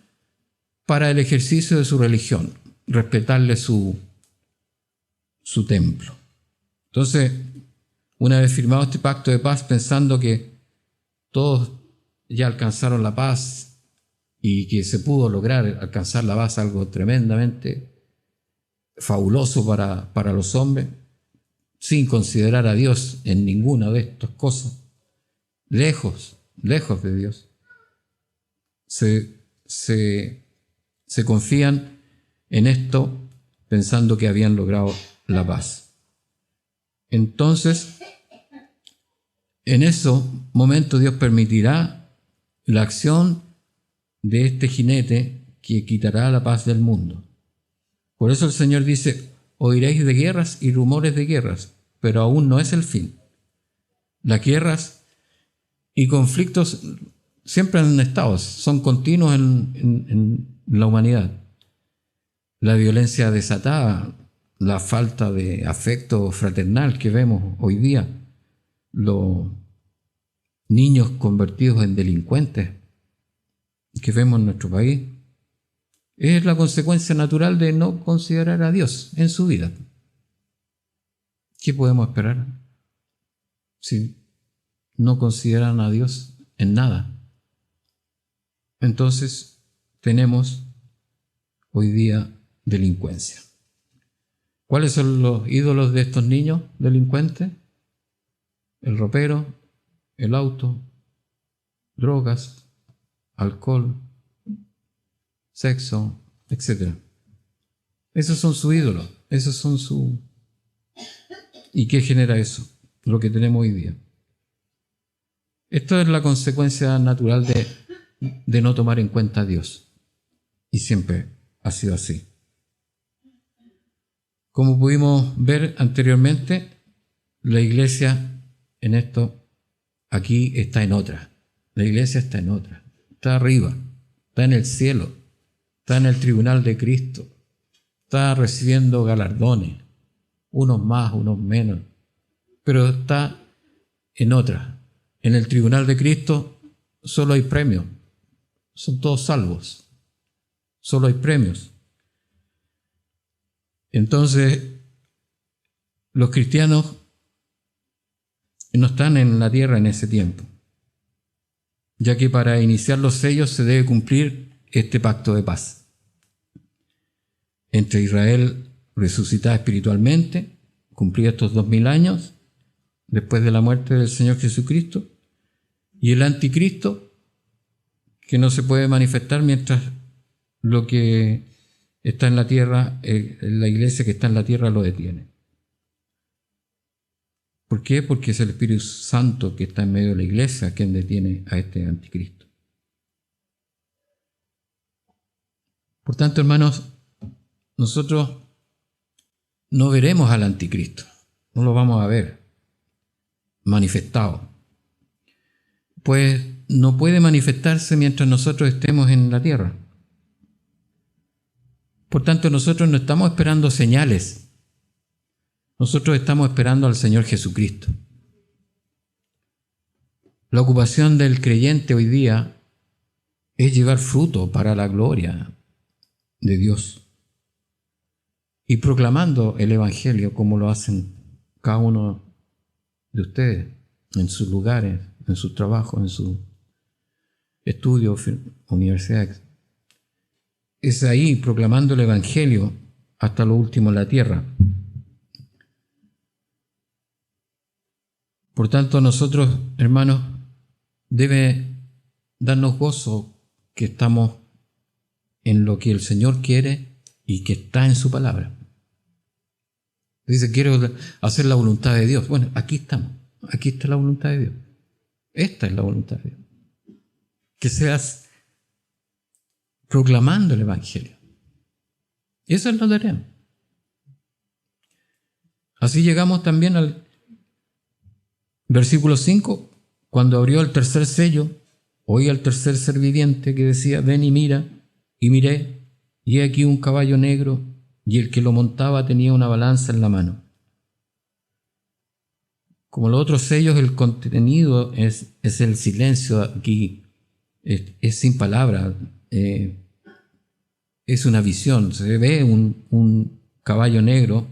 para el ejercicio de su religión, respetarle su templo. Entonces, una vez firmado este pacto de paz, pensando que todos ya alcanzaron la paz y que se pudo lograr alcanzar la paz, algo tremendamente fabuloso para los hombres, sin considerar a Dios en ninguna de estas cosas, lejos de Dios, se confían en esto pensando que habían logrado la paz. Entonces, en esos momentos Dios permitirá la acción de este jinete que quitará la paz del mundo. Por eso el Señor dice, oiréis de guerras y rumores de guerras, pero aún no es el fin. Las guerras y conflictos siempre han estado, son continuos en la humanidad. La violencia desatada, la falta de afecto fraternal que vemos hoy día, los niños convertidos en delincuentes que vemos en nuestro país, es la consecuencia natural de no considerar a Dios en su vida. ¿Qué podemos esperar si no consideran a Dios en nada? Entonces tenemos hoy día delincuencia. ¿Cuáles son los ídolos de estos niños delincuentes? El ropero, el auto, drogas, alcohol, sexo, etc. Esos son sus ídolos, esos son su... ¿Y qué genera eso? Lo que tenemos hoy día. Esto es la consecuencia natural de no tomar en cuenta a Dios. Y siempre ha sido así. Como pudimos ver anteriormente, la iglesia en esto, aquí está en otra. La iglesia está en otra. Está arriba, está en el cielo, está en el tribunal de Cristo, está recibiendo galardones, unos más, unos menos, pero está en otra. En el tribunal de Cristo solo hay premios, son todos salvos, solo hay premios. Entonces, los cristianos no están en la tierra en ese tiempo, ya que para iniciar los sellos se debe cumplir este pacto de paz entre Israel resucitada espiritualmente, cumplida estos 2000 años después de la muerte del Señor Jesucristo, y el anticristo, que no se puede manifestar mientras lo que está en la tierra, la iglesia que está en la tierra lo detiene. ¿Por qué? Porque es el Espíritu Santo que está en medio de la iglesia quien detiene a este anticristo. Por tanto, hermanos, nosotros no veremos al anticristo, no lo vamos a ver manifestado. Pues no puede manifestarse mientras nosotros estemos en la tierra. Por tanto, nosotros no estamos esperando señales. Nosotros estamos esperando al Señor Jesucristo. La ocupación del creyente hoy día es llevar fruto para la gloria de Dios y proclamando el Evangelio como lo hacen cada uno de ustedes en sus lugares, en sus trabajos, en sus estudios, universidades. Es ahí proclamando el Evangelio hasta lo último en la tierra. Por tanto, nosotros, hermanos, debe darnos gozo que estamos en lo que el Señor quiere y que está en su palabra. Dice, quiero hacer la voluntad de Dios. Bueno, aquí estamos. Aquí está la voluntad de Dios. Esta es la voluntad de Dios. Que seas proclamando el Evangelio. Esa es la tarea. Así llegamos también al versículo 5. Cuando abrió el tercer sello, oí al tercer ser viviente que decía, ven y mira. Y miré, y he aquí un caballo negro, y el que lo montaba tenía una balanza en la mano. Como los otros sellos, el contenido es el silencio aquí, es sin palabras, es una visión. Se ve un caballo negro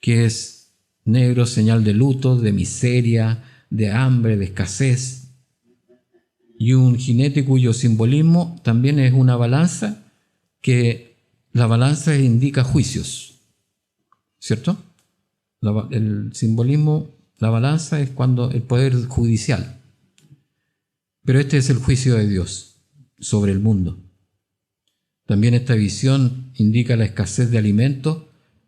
que es negro, señal de luto, de miseria, de hambre, de escasez. Y un jinete cuyo simbolismo también es una balanza, que la balanza indica juicios, ¿cierto? El simbolismo, la balanza es cuando el poder judicial. Pero este es el juicio de Dios sobre el mundo. También esta visión indica la escasez de alimentos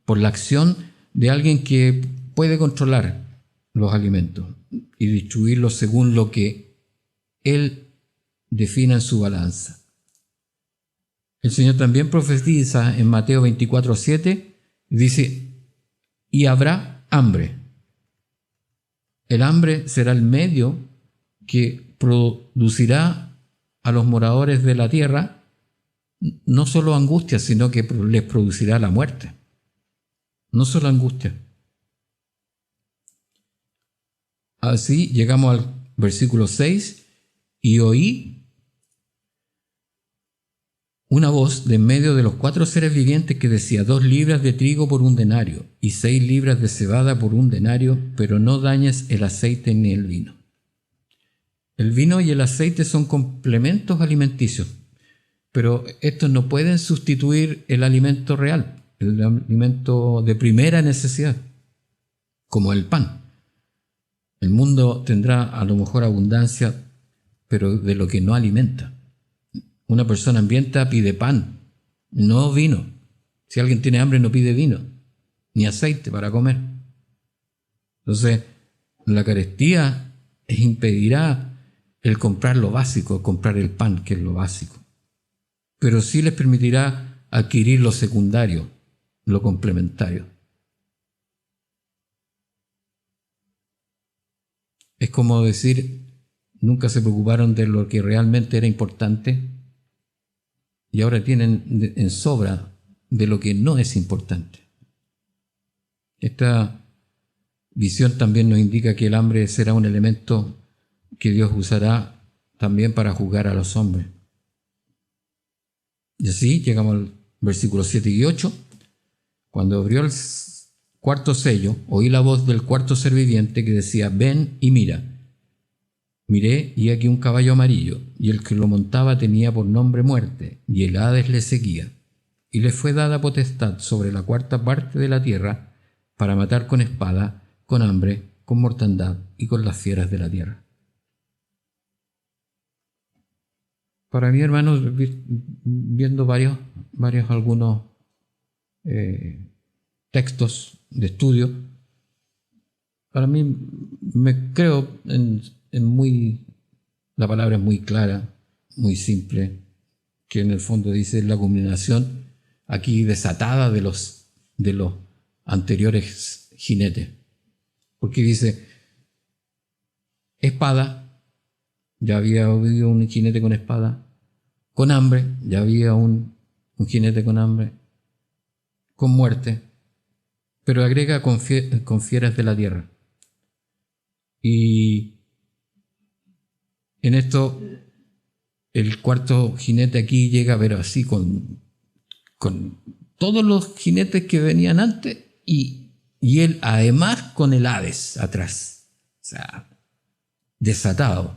por la acción de alguien que puede controlar los alimentos y distribuirlos según lo que él defina en su balanza. El Señor también profetiza en Mateo 24:7, dice, y habrá hambre. El hambre será el medio que producirá a los moradores de la tierra no solo angustia, sino que les producirá la muerte. No solo angustia. Así llegamos al versículo 6, y oí una voz de en medio de los 4 seres vivientes que decía, 2 libras de trigo por 1 denario, y 6 libras de cebada por 1 denario, pero no dañes el aceite ni el vino. El vino y el aceite son complementos alimenticios, pero estos no pueden sustituir el alimento real, el alimento de primera necesidad, como el pan. El mundo tendrá a lo mejor abundancia, pero de lo que no alimenta. Una persona hambrienta pide pan, no vino. Si alguien tiene hambre no pide vino, ni aceite para comer. Entonces, la carestía impedirá el comprar lo básico, comprar el pan, que es lo básico. Pero sí les permitirá adquirir lo secundario, lo complementario. Es como decir, nunca se preocuparon de lo que realmente era importante y ahora tienen en sobra de lo que no es importante. Esta visión también nos indica que el hambre será un elemento que Dios usará también para juzgar a los hombres. Y así llegamos al versículo 7 y 8. Cuando abrió el 4º sello, oí la voz del 4º ser viviente que decía, ven y mira. Miré, y aquí un caballo amarillo, y el que lo montaba tenía por nombre Muerte, y el Hades le seguía. Y le fue dada potestad sobre la 4ª parte de la tierra para matar con espada, con hambre, con mortandad y con las fieras de la tierra. Para mí, hermanos, viendo algunos textos de estudio, para mí creo la palabra es muy clara, muy simple, que en el fondo dice la combinación aquí desatada de los anteriores jinetes. Porque dice, espada, ya había habido un jinete con espada, con hambre, ya había un jinete con hambre, con muerte, pero agrega con fieras de la tierra. Y en esto el cuarto jinete aquí llega, pero así con todos los jinetes que venían antes y él además con el Hades atrás. O sea, desatado,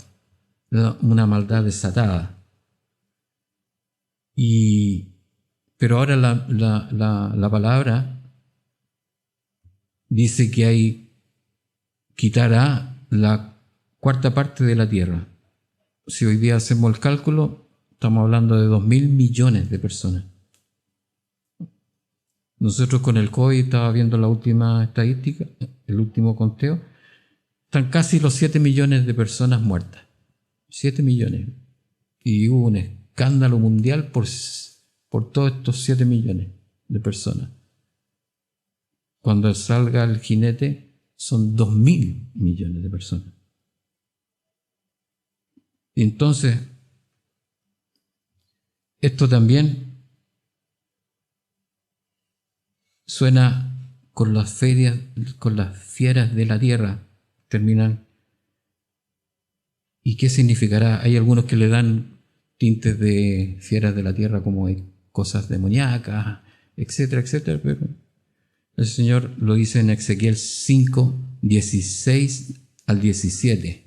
una maldad desatada. Pero ahora la palabra dice que quitará la cuarta parte de la tierra. Si hoy día hacemos el cálculo, estamos hablando de 2.000 millones de personas. Nosotros con el COVID, estaba viendo la última estadística, el último conteo, están casi los 7 millones de personas muertas. 7 millones. Y hubo un escándalo mundial por todos estos 7 millones de personas. Cuando salga el jinete, son 2.000 millones de personas. Y entonces, esto también suena con las fieras de la tierra. Terminan. ¿Y qué significará? Hay algunos que le dan tintes de fieras de la tierra, como hay cosas demoníacas, etcétera, etcétera, pero el Señor lo dice en Ezequiel 5, 16 al 17.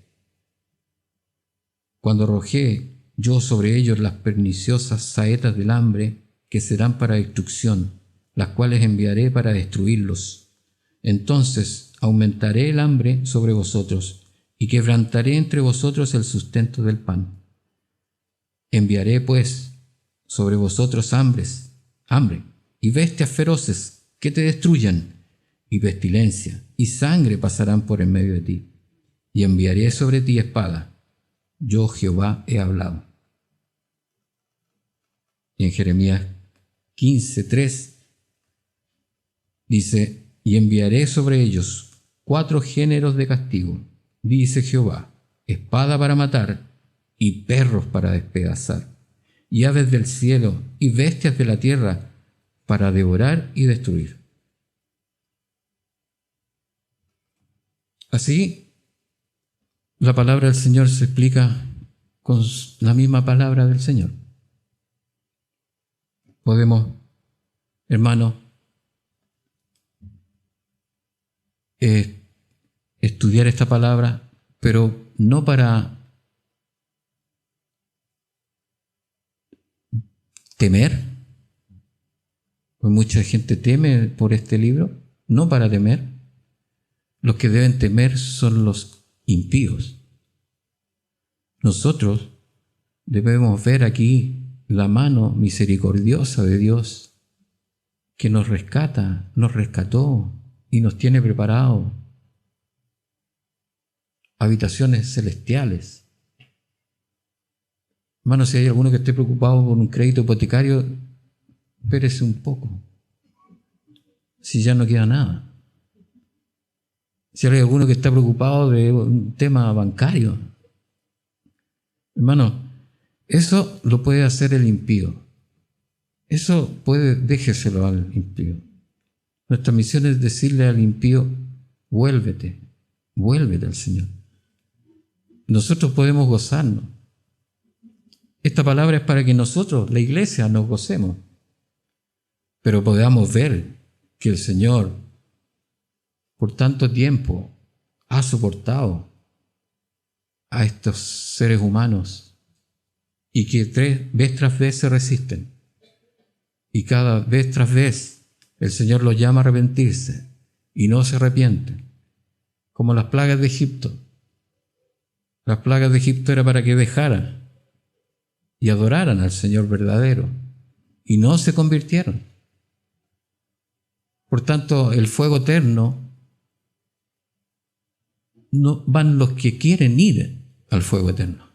Cuando arrojé yo sobre ellos las perniciosas saetas del hambre, que serán para destrucción, las cuales enviaré para destruirlos. Entonces aumentaré el hambre sobre vosotros, y quebrantaré entre vosotros el sustento del pan. Enviaré pues sobre vosotros hambre, y bestias feroces que te destruyan, y pestilencia, y sangre pasarán por en medio de ti. Y enviaré sobre ti espada. Yo Jehová he hablado. Y en Jeremías 15:3 dice, y enviaré sobre ellos 4 géneros de castigo, dice Jehová, espada para matar y perros para despedazar, y aves del cielo y bestias de la tierra para devorar y destruir. Así, la palabra del Señor se explica con la misma palabra del Señor. Podemos, hermanos, estudiar esta palabra, pero no para temer, pues mucha gente teme por este libro, no para temer. Los que deben temer son los impíos. Nosotros debemos ver aquí la mano misericordiosa de Dios que nos rescata, nos rescató y nos tiene preparado habitaciones celestiales. Hermano, si hay alguno que esté preocupado por un crédito hipotecario, espérese un poco. Si ya no queda nada. Si hay alguno que está preocupado de un tema bancario, hermano, eso lo puede hacer el impío. Déjeselo al impío. Nuestra misión es decirle al impío, vuélvete al Señor. Nosotros podemos gozarnos. Esta palabra es para que nosotros, la iglesia, nos gocemos. Pero podamos ver que el Señor, por tanto tiempo, ha soportado a estos seres humanos y que vez tras vez se resisten. Y cada vez tras vez el Señor los llama a arrepentirse y no se arrepienten. Como las plagas de Egipto. Las plagas de Egipto era para que dejaran y adoraran al Señor verdadero y no se convirtieron. Por tanto, el fuego eterno, no van los que quieren ir al fuego eterno.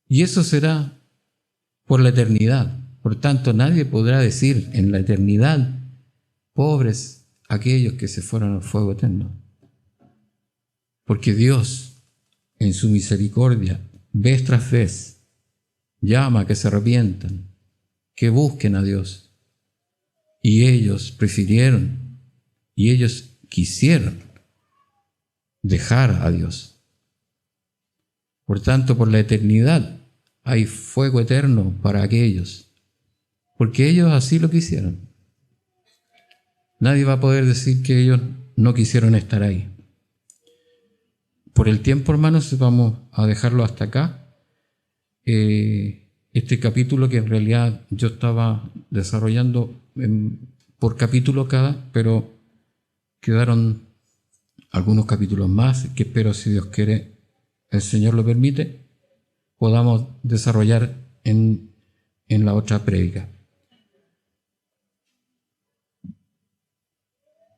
Y eso será por la eternidad. Por tanto, nadie podrá decir en la eternidad, pobres aquellos que se fueron al fuego eterno. Porque Dios, en su misericordia, vez tras vez, llama a que se arrepientan, que busquen a Dios. Y ellos prefirieron, y ellos quisieron dejar a Dios. Por tanto, por la eternidad hay fuego eterno para aquellos, porque ellos así lo quisieron. Nadie va a poder decir que ellos no quisieron estar ahí. Por el tiempo, hermanos, vamos a dejarlo hasta acá. Este capítulo que en realidad yo estaba desarrollando por capítulo cada, pero quedaron algunos capítulos más que espero, si Dios quiere, el Señor lo permite, podamos desarrollar en la otra prédica.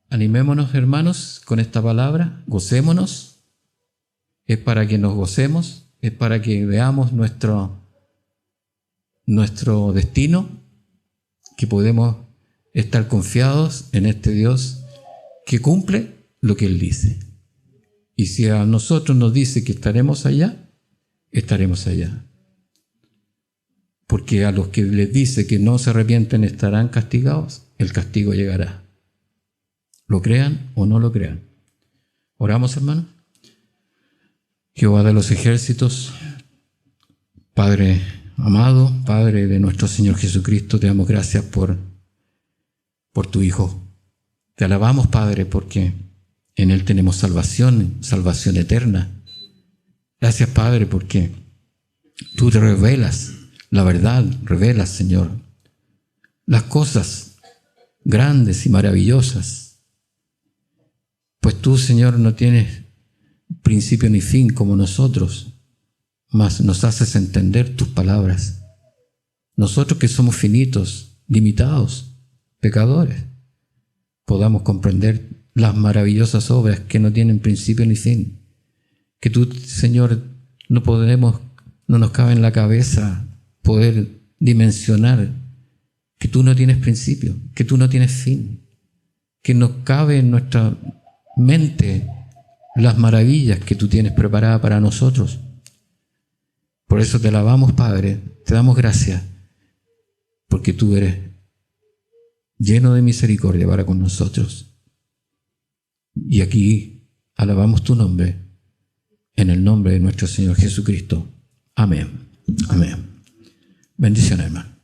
Animémonos, hermanos, con esta palabra, gocémonos. Es para que nos gocemos, es para que veamos nuestro destino, que podemos estar confiados en este Dios que cumple lo que Él dice. Y si a nosotros nos dice que estaremos allá, estaremos allá. Porque a los que les dice que no se arrepienten estarán castigados, el castigo llegará. Lo crean o no lo crean. Oramos, hermanos. Jehová de los ejércitos, Padre amado, Padre de nuestro Señor Jesucristo, te damos gracias por tu Hijo. Te alabamos, Padre, porque en Él tenemos salvación eterna. Gracias, Padre, porque tú te revelas la verdad, revelas, Señor, las cosas grandes y maravillosas. Pues tú, Señor, no tienes principio ni fin como nosotros, mas nos haces entender tus palabras. Nosotros que somos finitos, limitados, pecadores, podamos comprender las maravillosas obras que no tienen principio ni fin. Que tú, Señor, no nos cabe en la cabeza poder dimensionar que tú no tienes principio, que tú no tienes fin, que nos cabe en nuestra mente las maravillas que tú tienes preparadas para nosotros. Por eso te alabamos, Padre, te damos gracias, porque tú eres lleno de misericordia para con nosotros. Y aquí alabamos tu nombre, en el nombre de nuestro Señor Jesucristo. Amén. Amén. Bendiciones, hermano.